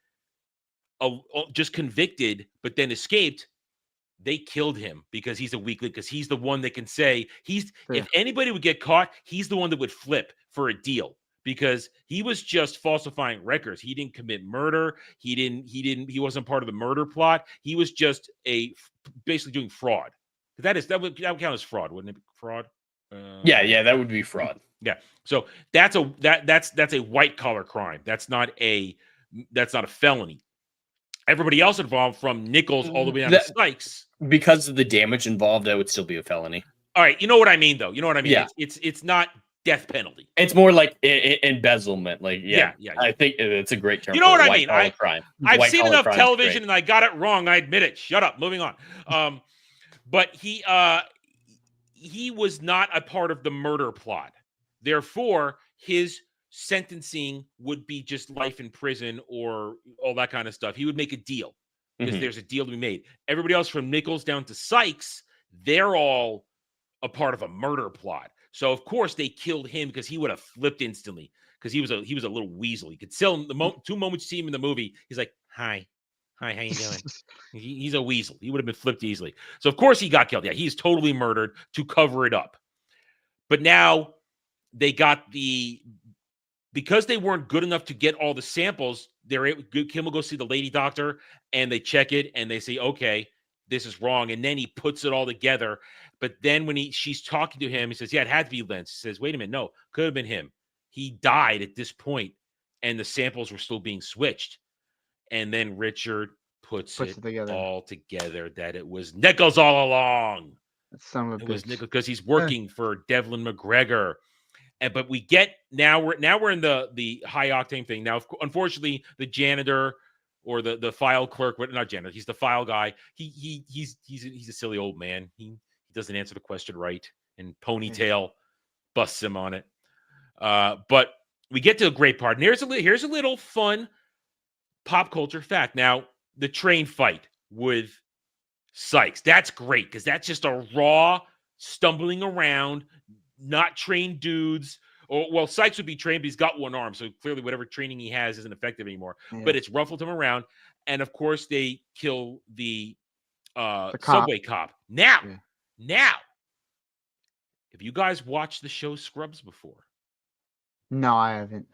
S11: just convicted, but then escaped, they killed him because he's a weak link, because he's the one that can say if anybody would get caught, he's the one that would flip for a deal, because he was just falsifying records. He didn't commit murder. He wasn't part of the murder plot. He was just basically doing fraud. That would count as fraud, wouldn't it? Fraud.
S12: Yeah, that would be fraud.
S11: Yeah. So that's a white collar crime. That's not a felony. Everybody else involved, from Nichols all the way down to Sykes,
S12: because of the damage involved, that would still be a felony.
S11: All right, you know what I mean, though. You know what I mean.
S12: Yeah.
S11: It's not death penalty.
S12: It's more like embezzlement. Like,
S11: yeah.
S12: I think it's a great term.
S11: You know what I mean?
S12: Crime.
S11: I've seen enough television, and I got it wrong. I admit it. Shut up. Moving on. But he was not a part of the murder plot. Therefore, his sentencing would be just life in prison or all that kind of stuff. He would make a deal because there's a deal to be made. Everybody else, from Nichols down to Sykes, they're all a part of a murder plot. So of course they killed him because he would have flipped instantly, because he was a little weasel. You could tell him the two moments you see him in the movie, he's like, hi, how you doing? He's a weasel. He would have been flipped easily. So of course he got killed. Yeah, he's totally murdered to cover it up. But now they got because they weren't good enough to get all the samples, Kim will go see the lady doctor, and they check it, and they say, okay, this is wrong. And then he puts it all together. But then when she's talking to him, he says, yeah, it had to be Lentz. He says, wait a minute, no, could have been him. He died at this point, and the samples were still being switched. And then Richard puts it together. All together that it was Nichols all along. It was Nichols because he's working for Devlin McGregor. But we get now we're in the high octane thing. Now, unfortunately, the janitor or the file clerk, not janitor, he's the file guy. He's a silly old man. He doesn't answer the question right, and Ponytail busts him on it. But we get to a great part. And here's a little fun pop culture fact. Now, the train fight with Sykes, that's great because that's just a raw stumbling around, not trained dudes. Well, Sykes would be trained, but he's got one arm, so clearly whatever training he has isn't effective anymore. Yeah. But it's ruffled him around, and of course they kill the subway cop. Now, have you guys watched the show Scrubs before?
S7: No, I haven't.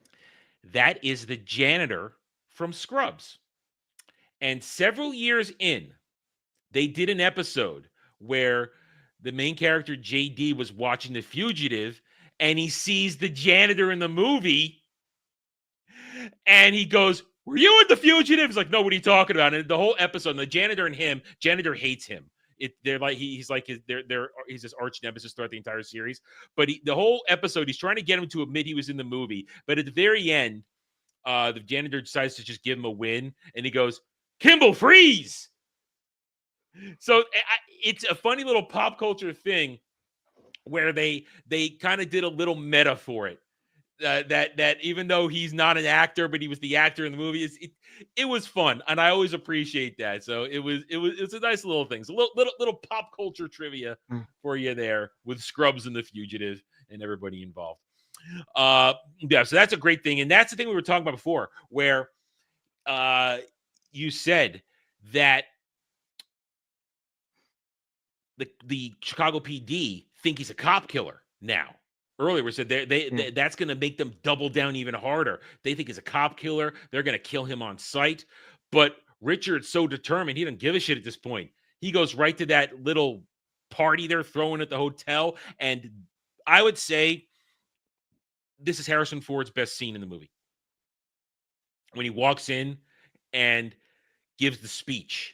S11: That is the janitor from Scrubs. And several years in, they did an episode where the main character, JD, was watching The Fugitive, and he sees the janitor in the movie, and he goes, were you in The Fugitive? He's like, no, what are you talking about? And the whole episode, and the janitor and him, janitor hates him. He's his arch nemesis throughout the entire series. But the whole episode, he's trying to get him to admit he was in the movie. But at the very end, the janitor decides to just give him a win, and he goes, Kimball, freeze! So it's a funny little pop culture thing where they kind of did a little meta for it. That even though he's not an actor, but he was the actor in the movie, it was fun, and I always appreciate that. So it's a nice little thing. It's a little pop culture trivia for you there with Scrubs and The Fugitive and everybody involved. Yeah, so that's a great thing, and that's the thing we were talking about before, where you said that the Chicago PD think he's a cop killer now. Earlier we said that's going to make them double down even harder. They think he's a cop killer. They're going to kill him on sight. But Richard's so determined, he doesn't give a shit at this point. He goes right to that little party they're throwing at the hotel. And I would say this is Harrison Ford's best scene in the movie. When he walks in and gives the speech.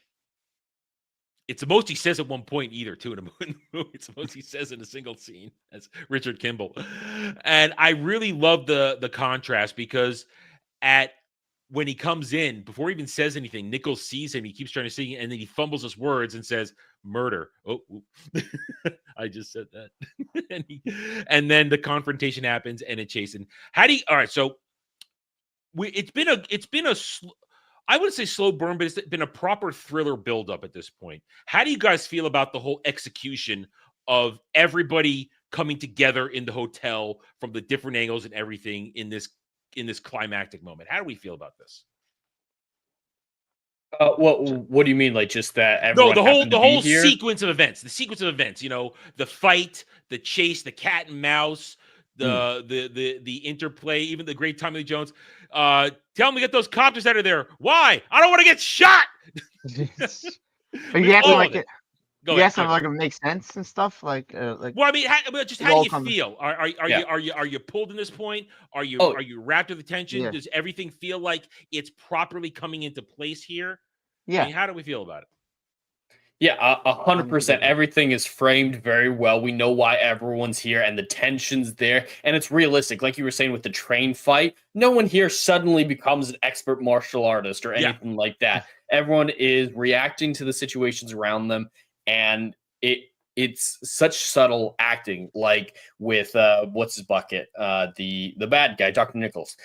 S11: It's the most he says at one point either, too, in a movie. It's the most he says in a single scene as Richard Kimball. And I really love the contrast because when he comes in, before he even says anything, Nichols sees him. He keeps trying to sing, and then he fumbles his words and says, murder. Oh, I just said that. and then the confrontation happens, and it chases. All right, so it's been a I wouldn't say slow burn, but it's been a proper thriller buildup at this point. How do you guys feel about the whole execution of everybody coming together in the hotel from the different angles and everything in this climactic moment? How do we feel about this?
S12: What do you mean? Like just that everyone
S11: the whole sequence of events. The sequence of events, the fight, the chase, the cat and mouse, the interplay, even the great Tommy Lee Jones. Tell him to get those copters out of there. Why? I don't want to get shot.
S7: But you asking like it.
S11: Go
S7: You
S11: ahead,
S7: asking like it makes sense and stuff like.
S11: Well, I mean, how do you feel? Are you pulled in this point? Are you wrapped with attention?
S7: Yeah.
S11: Does everything feel like it's properly coming into place here?
S7: Yeah.
S11: I mean, how do we feel about it?
S12: Yeah, 100%. Everything is framed very well. We know why everyone's here, and the tension's there, and it's realistic. Like you were saying with the train fight, no one here suddenly becomes an expert martial artist or anything like that. Everyone is reacting to the situations around them, and it's such subtle acting. Like with what's his bucket, the bad guy, Dr. Nichols.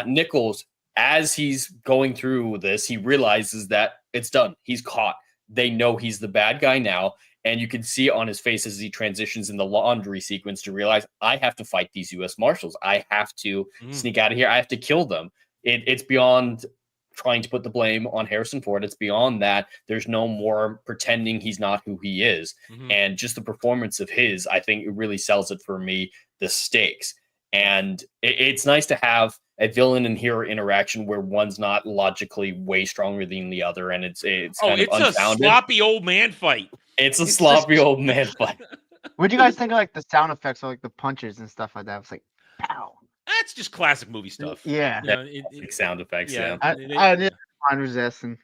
S12: Nichols, as he's going through this, he realizes that it's done. He's caught. They know he's the bad guy now, and you can see on his face as he transitions in the laundry sequence to realize, I have to fight these U.S. Marshals. I have to sneak out of here. I have to kill them. It's beyond trying to put the blame on Harrison Ford. It's beyond that. There's no more pretending he's not who he is. And just the performance of his, I think it really sells it for me, the stakes. And it's nice to have a villain and hero interaction where one's not logically way stronger than the other, and it's kind of unfounded.
S11: A sloppy old man fight.
S12: It's a sloppy old man fight.
S7: What do you guys think of like the sound effects or like the punches and stuff like that? It's like, pow.
S11: That's just classic movie stuff.
S7: Yeah,
S12: sound effects. Yeah,
S7: I didn't mind resisting.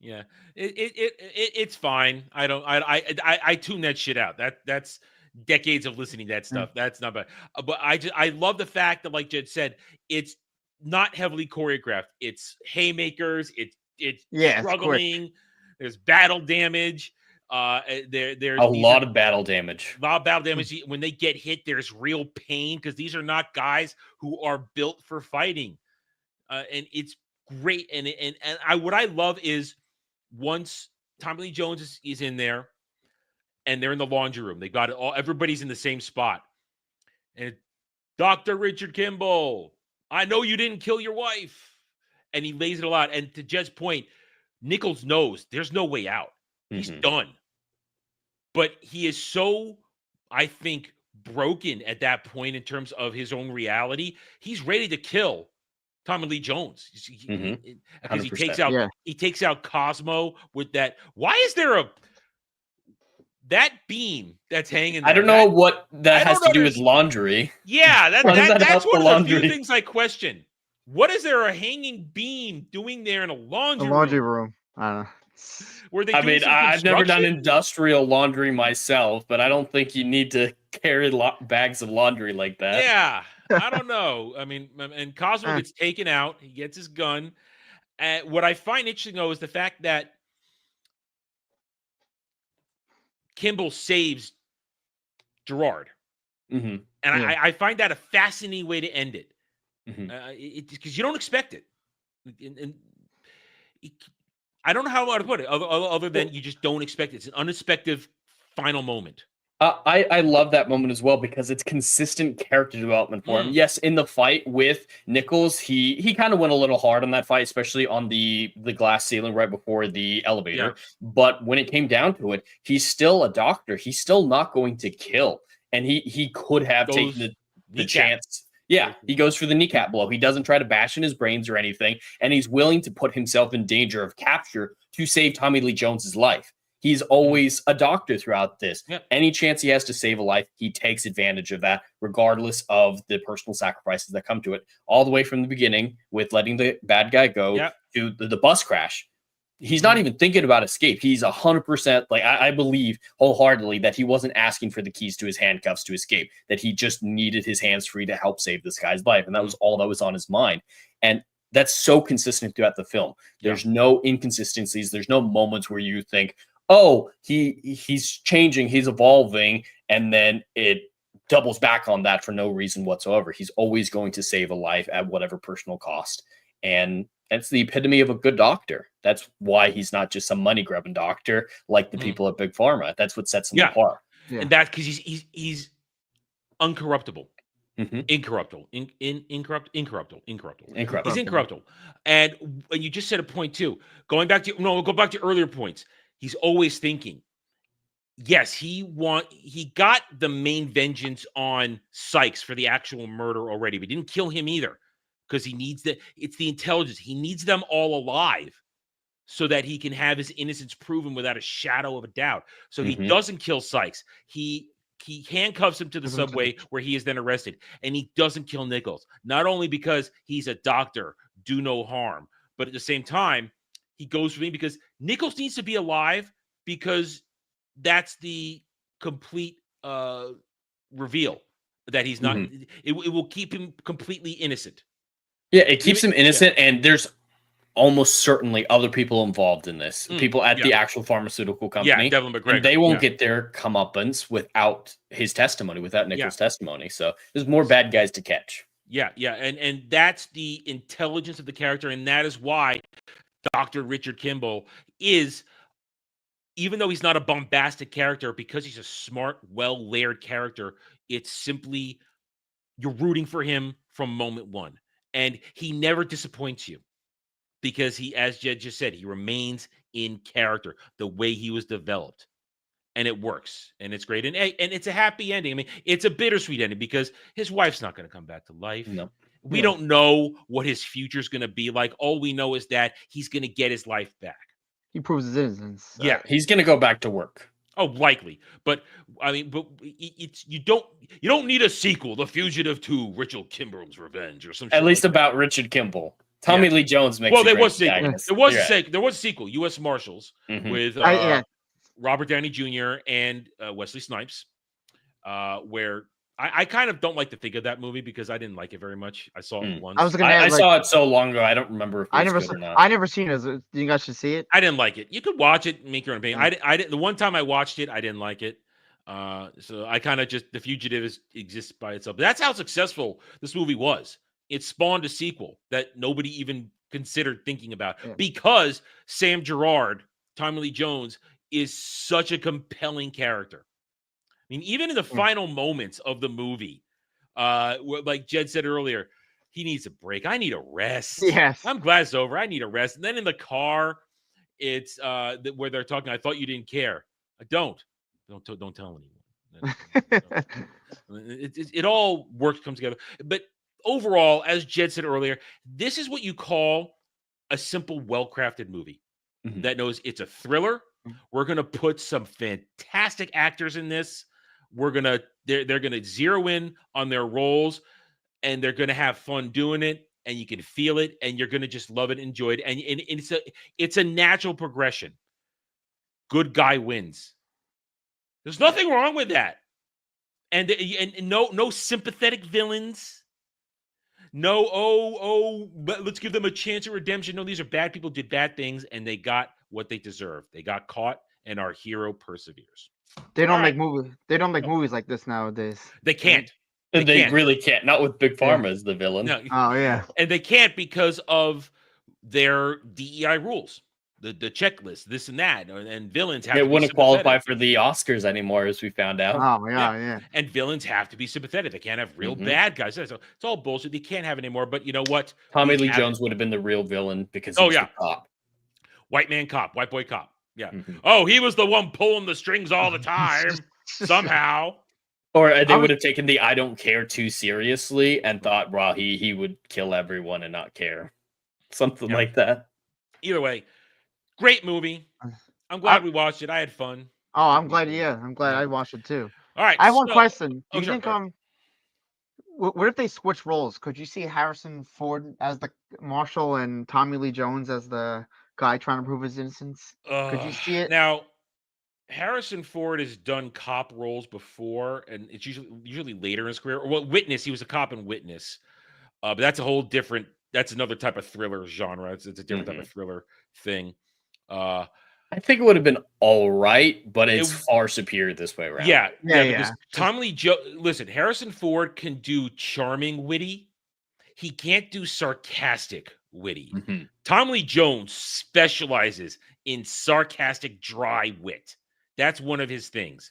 S11: Yeah, it's fine. I tune that shit out. That's decades of listening to that stuff. That's not bad. But I love the fact that, like Jed said, it's not heavily choreographed. It's haymakers. It's struggling. There's battle damage. There's
S12: a lot of battle damage.
S11: A lot of battle damage. When they get hit, there's real pain because these are not guys who are built for fighting. And it's great. And what I love is once Tommy Lee Jones is in there, and they're in the laundry room. They got it all. Everybody's in the same spot. And Dr. Richard Kimball, I know you didn't kill your wife. And he lays it all out. And to Jed's point, Nichols knows there's no way out. He's done. But he is so, I think, broken at that point in terms of his own reality. He's ready to kill Tommy Lee Jones. Because he takes out Cosmo with that. Why is there that beam that's hanging there?
S12: I don't know what that has to do with laundry.
S11: Yeah, that's one of the few things I question. What is there a hanging beam doing there in a laundry room?
S7: I don't know.
S12: I've never done industrial laundry myself, but I don't think you need to carry bags of laundry like that.
S11: Yeah, I don't know. I mean, and Cosmo gets taken out. He gets his gun. What I find interesting, though, is the fact that Kimball saves Gerard. And I find that a fascinating way to end it. Because you don't expect it. And I don't know how to put it, other than you just don't expect it. It's an unexpected final moment.
S12: I love that moment as well because it's consistent character development for him. Yes, in the fight with Nichols, he kind of went a little hard on that fight, especially on the glass ceiling right before the elevator. Yeah. But when it came down to it, he's still a doctor. He's still not going to kill. And he could have taken the chance. Yeah, he goes for the kneecap blow. He doesn't try to bash in his brains or anything. And he's willing to put himself in danger of capture to save Tommy Lee Jones's life. He's always a doctor throughout this. Yep. Any chance he has to save a life, he takes advantage of that, regardless of the personal sacrifices that come to it. All the way from the beginning with letting the bad guy go to the bus crash. He's not even thinking about escape. He's 100%, like I believe wholeheartedly that he wasn't asking for the keys to his handcuffs to escape, that he just needed his hands free to help save this guy's life. And that was all that was on his mind. And that's so consistent throughout the film. There's no inconsistencies. There's no moments where you think, oh, he's changing, he's evolving, and then it doubles back on that for no reason whatsoever. He's always going to save a life at whatever personal cost. And that's the epitome of a good doctor. That's why he's not just some money-grubbing doctor like the people at Big Pharma. That's what sets him apart.
S11: Yeah. And that's because he's uncorruptible. Incorruptible. Incorruptible. He's incorruptible. And you just said a point too. Go back to earlier points. He's always thinking. yes, he got the main vengeance on Sykes for the actual murder already, but he didn't kill him either because he needs it's the intelligence. He needs them all alive so that he can have his innocence proven without a shadow of a doubt. So he doesn't kill Sykes. He handcuffs him to the subway where he is then arrested, and he doesn't kill Nichols. Not only because he's a doctor, do no harm, but at the same time, he goes for me because Nichols needs to be alive because that's the complete reveal that he's not. It will keep him completely innocent.
S12: Yeah, it keeps him innocent, and there's almost certainly other people involved in this. People at the actual pharmaceutical company.
S11: Yeah, Devlin McGregor.
S12: And they won't get their comeuppance without his testimony, without Nichols' testimony. So there's more bad guys to catch.
S11: Yeah, and that's the intelligence of the character, and that is why Dr. Richard Kimball is, even though he's not a bombastic character, because he's a smart, well-layered character, it's simply you're rooting for him from moment one. And he never disappoints you because he, as Jed just said, he remains in character, the way he was developed. And it works, and it's great. And it's a happy ending. I mean, it's a bittersweet ending because his wife's not going to come back to life.
S12: No.
S11: We don't know what his future is going to be like. All we know is that he's going to get his life back.
S7: He proves his innocence.
S11: Yeah.
S12: He's going to go back to work.
S11: Oh, likely. But I mean, it's you don't need a sequel, The Fugitive 2, Richard Kimball's Revenge, or something.
S12: At least about Richard Kimball. Tommy Lee Jones makes.
S11: Well, there was a sequel, U.S. Marshals, with Robert Downey Jr. and Wesley Snipes, where I kind of don't like to think of that movie because I didn't like it very much. I saw it once.
S12: I saw it so long ago. I don't remember if it was good or not.
S7: I never seen it. You guys should see it.
S11: I didn't like it. You could watch it and make your own opinion. I didn't. The one time I watched it, I didn't like it. So I kind of just, The Fugitive exists by itself. But that's how successful this movie was. It spawned a sequel that nobody even considered thinking about because Sam Gerard, Tommy Lee Jones, is such a compelling character. I mean, even in the final moments of the movie, like Jed said earlier, he needs a break. I need a rest.
S7: Yes.
S11: I'm glad it's over. I need a rest. And then in the car, it's where they're talking, I thought you didn't care. I don't. Don't tell anyone. It all comes together. But overall, as Jed said earlier, this is what you call a simple, well-crafted movie that knows it's a thriller. We're going to put some fantastic actors in this. They're going to zero in on their roles, and they're going to have fun doing it, and you can feel it, and you're going to just love it, enjoy it. And it's a natural progression. Good guy wins. There's nothing wrong with that. And no sympathetic villains. No, but let's give them a chance of redemption. No, these are bad people, did bad things, and they got what they deserved. They got caught, and our hero perseveres.
S7: They don't make movies. They don't make movies like this nowadays.
S11: They can't.
S12: They really can't. Not with Big Pharma as the villain.
S11: No.
S7: Oh yeah.
S11: And they can't because of their DEI rules, the checklist, this and that, and villains have.
S12: It
S11: to be
S12: wouldn't qualify for the Oscars anymore, as we found out.
S7: Oh yeah.
S11: And villains have to be sympathetic. They can't have real bad guys. So it's all bullshit. They can't have it anymore. But you know what?
S12: Tommy Lee Jones would have been the real villain because he was the cop.
S11: White man cop, white boy cop. Yeah. Oh, he was the one pulling the strings all the time somehow.
S12: Or they would have taken the I don't care too seriously and thought, well, he would kill everyone and not care. Something like that.
S11: Either way, great movie. I'm glad we watched it. I had fun.
S7: Oh, I'm glad. Yeah, I'm glad I watched it too.
S11: All right.
S7: I have one question. Do you
S11: sure,
S7: think what if they switch roles? Could you see Harrison Ford as the marshal and Tommy Lee Jones as the guy trying to prove his innocence? Could you see it?
S11: Now, Harrison Ford has done cop roles before, and it's usually later in his career. Well, Witness, he was a cop in Witness, but that's a whole different. That's another type of thriller genre. It's a different type of thriller thing.
S12: I think it would have been all right, but it's far superior this way around.
S11: Yeah. Because Tommy Lee Jones. Listen, Harrison Ford can do charming, witty. He can't do sarcastic, witty. Tommy Lee Jones specializes in sarcastic, dry wit. That's one of his things.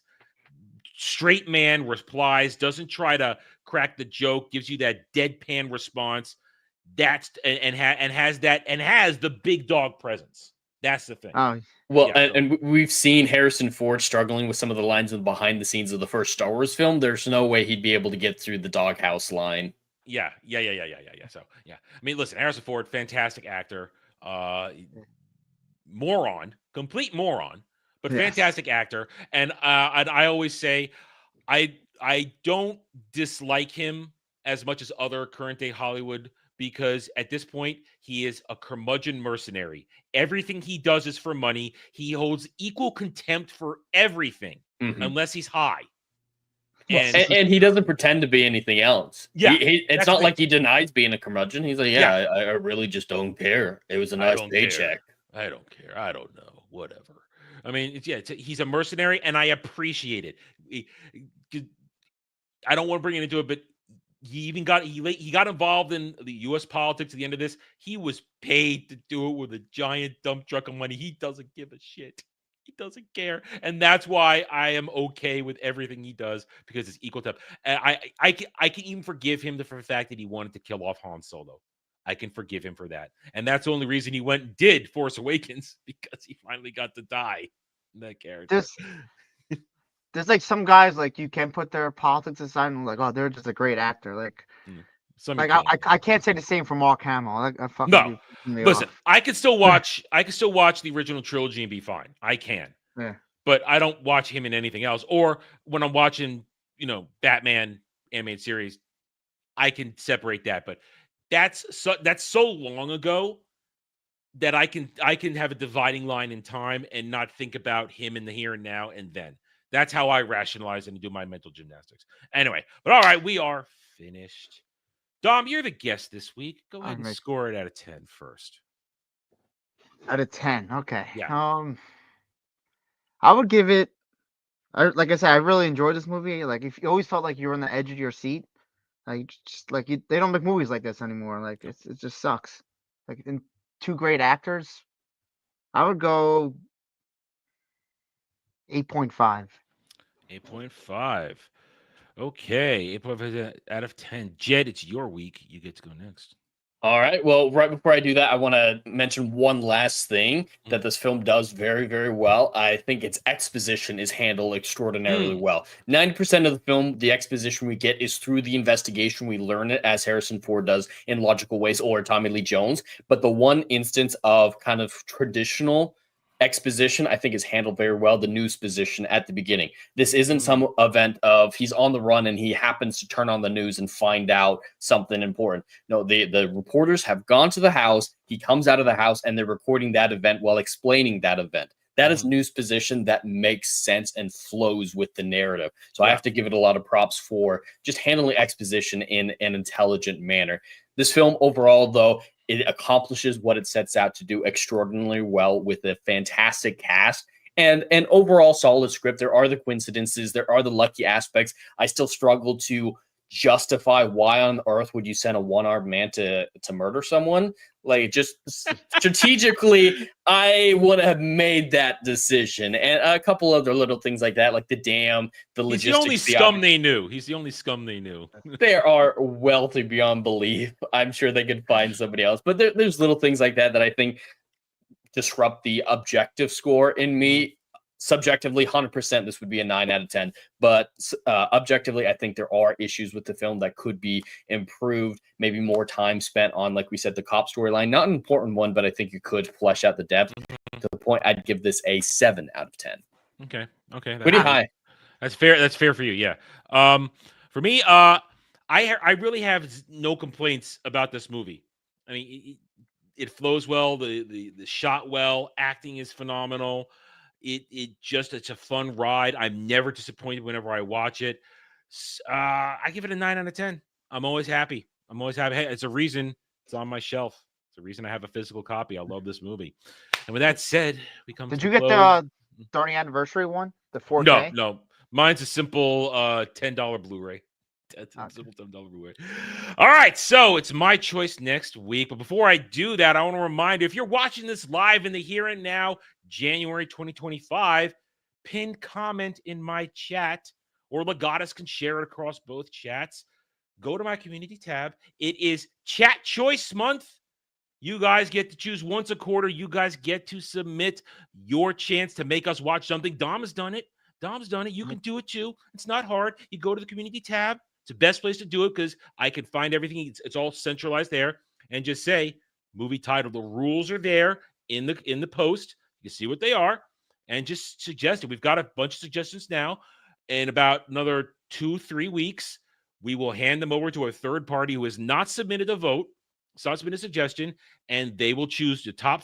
S11: Straight man replies, doesn't try to crack the joke, gives you that deadpan response. Has the big dog presence. That's the thing.
S7: Oh,
S12: Well,
S11: Yeah, so-
S12: and we've seen Harrison Ford struggling with some of the lines in behind the scenes of the first Star Wars film. There's no way he'd be able to get through the doghouse line.
S11: Yeah. So yeah, I mean, listen, Harrison Ford, fantastic actor, complete moron, but
S7: Yes.
S11: fantastic actor. And I always say, I don't dislike him as much as other current day Hollywood, because at this point he is a curmudgeon mercenary. Everything he does is for money. He holds equal contempt for everything, unless he's high.
S12: And he doesn't pretend to be anything else.
S11: Yeah,
S12: it's not like he denies being a curmudgeon. He's like, I really just don't care. It was a nice paycheck.
S11: I don't care. I don't know. Whatever. I mean, he's a mercenary, and I appreciate it. I don't want to bring it into it, but he got involved in the U.S. politics at the end of this. He was paid to do it with a giant dump truck of money. He doesn't give a shit. He doesn't care, and that's why I am okay with everything he does, because it's equal to. I can even forgive him for the fact that he wanted to kill off Han Solo. I can forgive him for that, and that's the only reason he went and did Force Awakens, because he finally got to die. That character.
S7: There's like some guys, like, you can put their politics aside and like, oh, they're just a great actor. Like, I can't say the same for Mark Hamill. I fucking
S11: no. Listen,
S7: off.
S11: I can still watch the original trilogy and be fine. I can.
S7: Yeah.
S11: But I don't watch him in anything else. Or when I'm watching, Batman animated series, I can separate that. But that's so long ago that I can have a dividing line in time and not think about him in the here and now and then. That's how I rationalize and do my mental gymnastics. Anyway, but all right, we are finished. Dom, you're the guest this week. Go ahead and score it out of 10 first.
S7: Out of 10, okay.
S11: Yeah.
S7: I would give it. Like I said, I really enjoyed this movie. Like, if you always felt like you were on the edge of your seat, like, just like they don't make movies like this anymore. Like, it just sucks. Like, in two great actors, I would go 8.5.
S11: 8.5. Okay, 8.5 out of 10. Jed, it's your week. You get to go next.
S12: All right. Well, right before I do that, I want to mention one last thing that this film does very, very well. I think its exposition is handled extraordinarily well. 90% of the film, the exposition we get is through the investigation. We learn it, as Harrison Ford does in logical ways, or Tommy Lee Jones. But the one instance of kind of traditional exposition, I think, is handled very well. The news position at the beginning. This isn't some event of he's on the run and he happens to turn on the news and find out something important. No, the reporters have gone to the house. He comes out of the house and they're recording that event while explaining that event. That is news position that makes sense and flows with the narrative. So I have to give it a lot of props for just handling exposition in an intelligent manner. This film overall, though, it accomplishes what it sets out to do extraordinarily well with a fantastic cast and an overall solid script. There are the coincidences. There are the lucky aspects. I still struggle to justify why on earth would you send a one-armed man to murder someone. Like, just strategically, I would have made that decision. And a couple other little things like that, like the dam, the logistics.
S11: He's the only scum they knew. He's the only scum they knew.
S12: They are wealthy beyond belief. I'm sure they could find somebody else. But there's little things like that I think disrupt the objective score in me. Subjectively, 100%, this would be a 9 out of 10. But objectively, I think there are issues with the film that could be improved. Maybe more time spent on, like we said, the cop storyline. Not an important one, but I think you could flesh out the depth. To the point, I'd give this a 7 out of 10.
S11: Okay.
S12: Pretty high.
S11: That's fair. That's fair for you. Yeah. For me, I really have no complaints about this movie. I mean, it flows well. The shot well. Acting is phenomenal. It's a fun ride. I'm never disappointed whenever I watch it. I give it a 9 out of 10. I'm always happy. Hey, it's a reason it's on my shelf. It's a reason I have a physical copy. I love this movie. And with that said, we come.
S7: Did you get the 30th anniversary one? The 4K?
S11: No. Mine's a simple $10 Blu-ray. That's a simple $10 Blu-ray. All right, so it's my choice next week. But before I do that, I want to remind you, if you're watching this live in the here and now, January 2025, pin comment in my chat, or Legatus can share it across both chats. Go to my community tab. It is Chat Choice Month. You guys get to choose once a quarter. You guys get to submit your chance to make us watch something. Dom has done it. You can do it too. It's not hard. You go to the community tab. It's the best place to do it because I can find everything. It's all centralized there. And just say movie title. The rules are there in the post. You see what they are. And just suggest it. We've got a bunch of suggestions now. In about another 2-3 weeks, we will hand them over to a third party who has not submitted a vote. So it's been a suggestion, and they will choose the top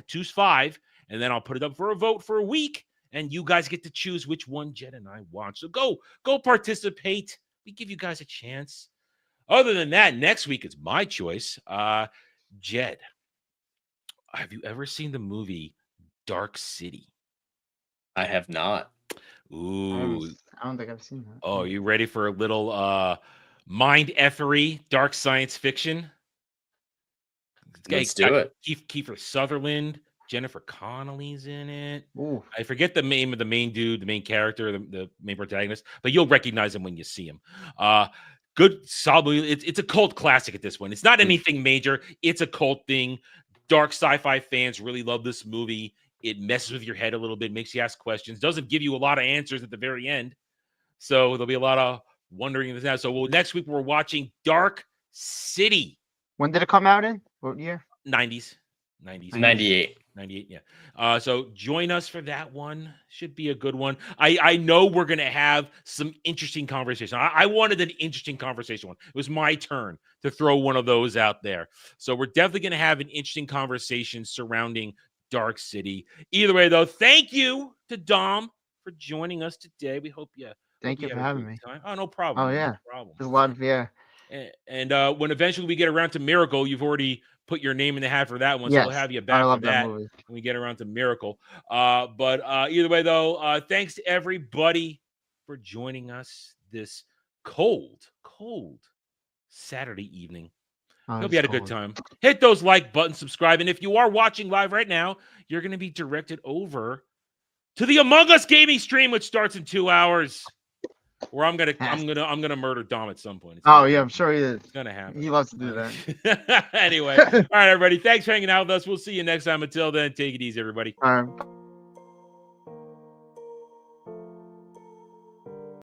S11: choose five, and then I'll put it up for a vote for a week, and you guys get to choose which one Jed and I want. So go participate. We give you guys a chance. Other than that, next week it's my choice. Jed, have you ever seen the movie Dark City?
S12: I have not.
S11: Ooh.
S7: I don't think I've seen that.
S11: Oh, you ready for a little mind effery, dark science fiction?
S12: Let's do it.
S11: Kiefer Sutherland, Jennifer Connelly's in it.
S7: Ooh.
S11: I forget the name of the main dude, the main character, the main protagonist, but you'll recognize him when you see him. Good, solid. It's a cult classic at this point. It's not anything major. It's a cult thing. Dark sci-fi fans really love this movie. It messes with your head a little bit, makes you ask questions, doesn't give you a lot of answers at the very end. So there'll be a lot of wondering this now. So next week we're watching Dark City.
S7: When did it come out in? What year?
S11: 90s.
S12: 98.
S11: 98, yeah. So join us for that one. Should be a good one. I know we're going to have some interesting conversation. I wanted an interesting conversation one. It was my turn to throw one of those out there. So we're definitely going to have an interesting conversation surrounding Dark City. Either way, though, thank you to Dom for joining us today. We hope you.
S7: Thank you for having me.
S11: Oh, no problem.
S7: Oh, yeah.
S11: No problem.
S7: There's a lot of, yeah.
S11: And when eventually we get around to Miracle, you've already put your name in the hat for that one.
S7: Yes,
S11: so we'll have you back
S7: I love
S11: for that
S7: movie.
S11: when we get around to Miracle. But either way, though, thanks to everybody for joining us this cold Saturday evening. Hope you had a good time. Hit those like buttons, subscribe. And if you are watching live right now, you're going to be directed over to the Among Us gaming stream, which starts in 2 hours. Where I'm gonna murder Dom at some point.
S7: Yeah, I'm sure he is.
S11: It's gonna happen.
S7: He loves to do that.
S11: Anyway, all right, everybody. Thanks for hanging out with us. We'll see you next time. Until then, take it easy, everybody.
S7: All right.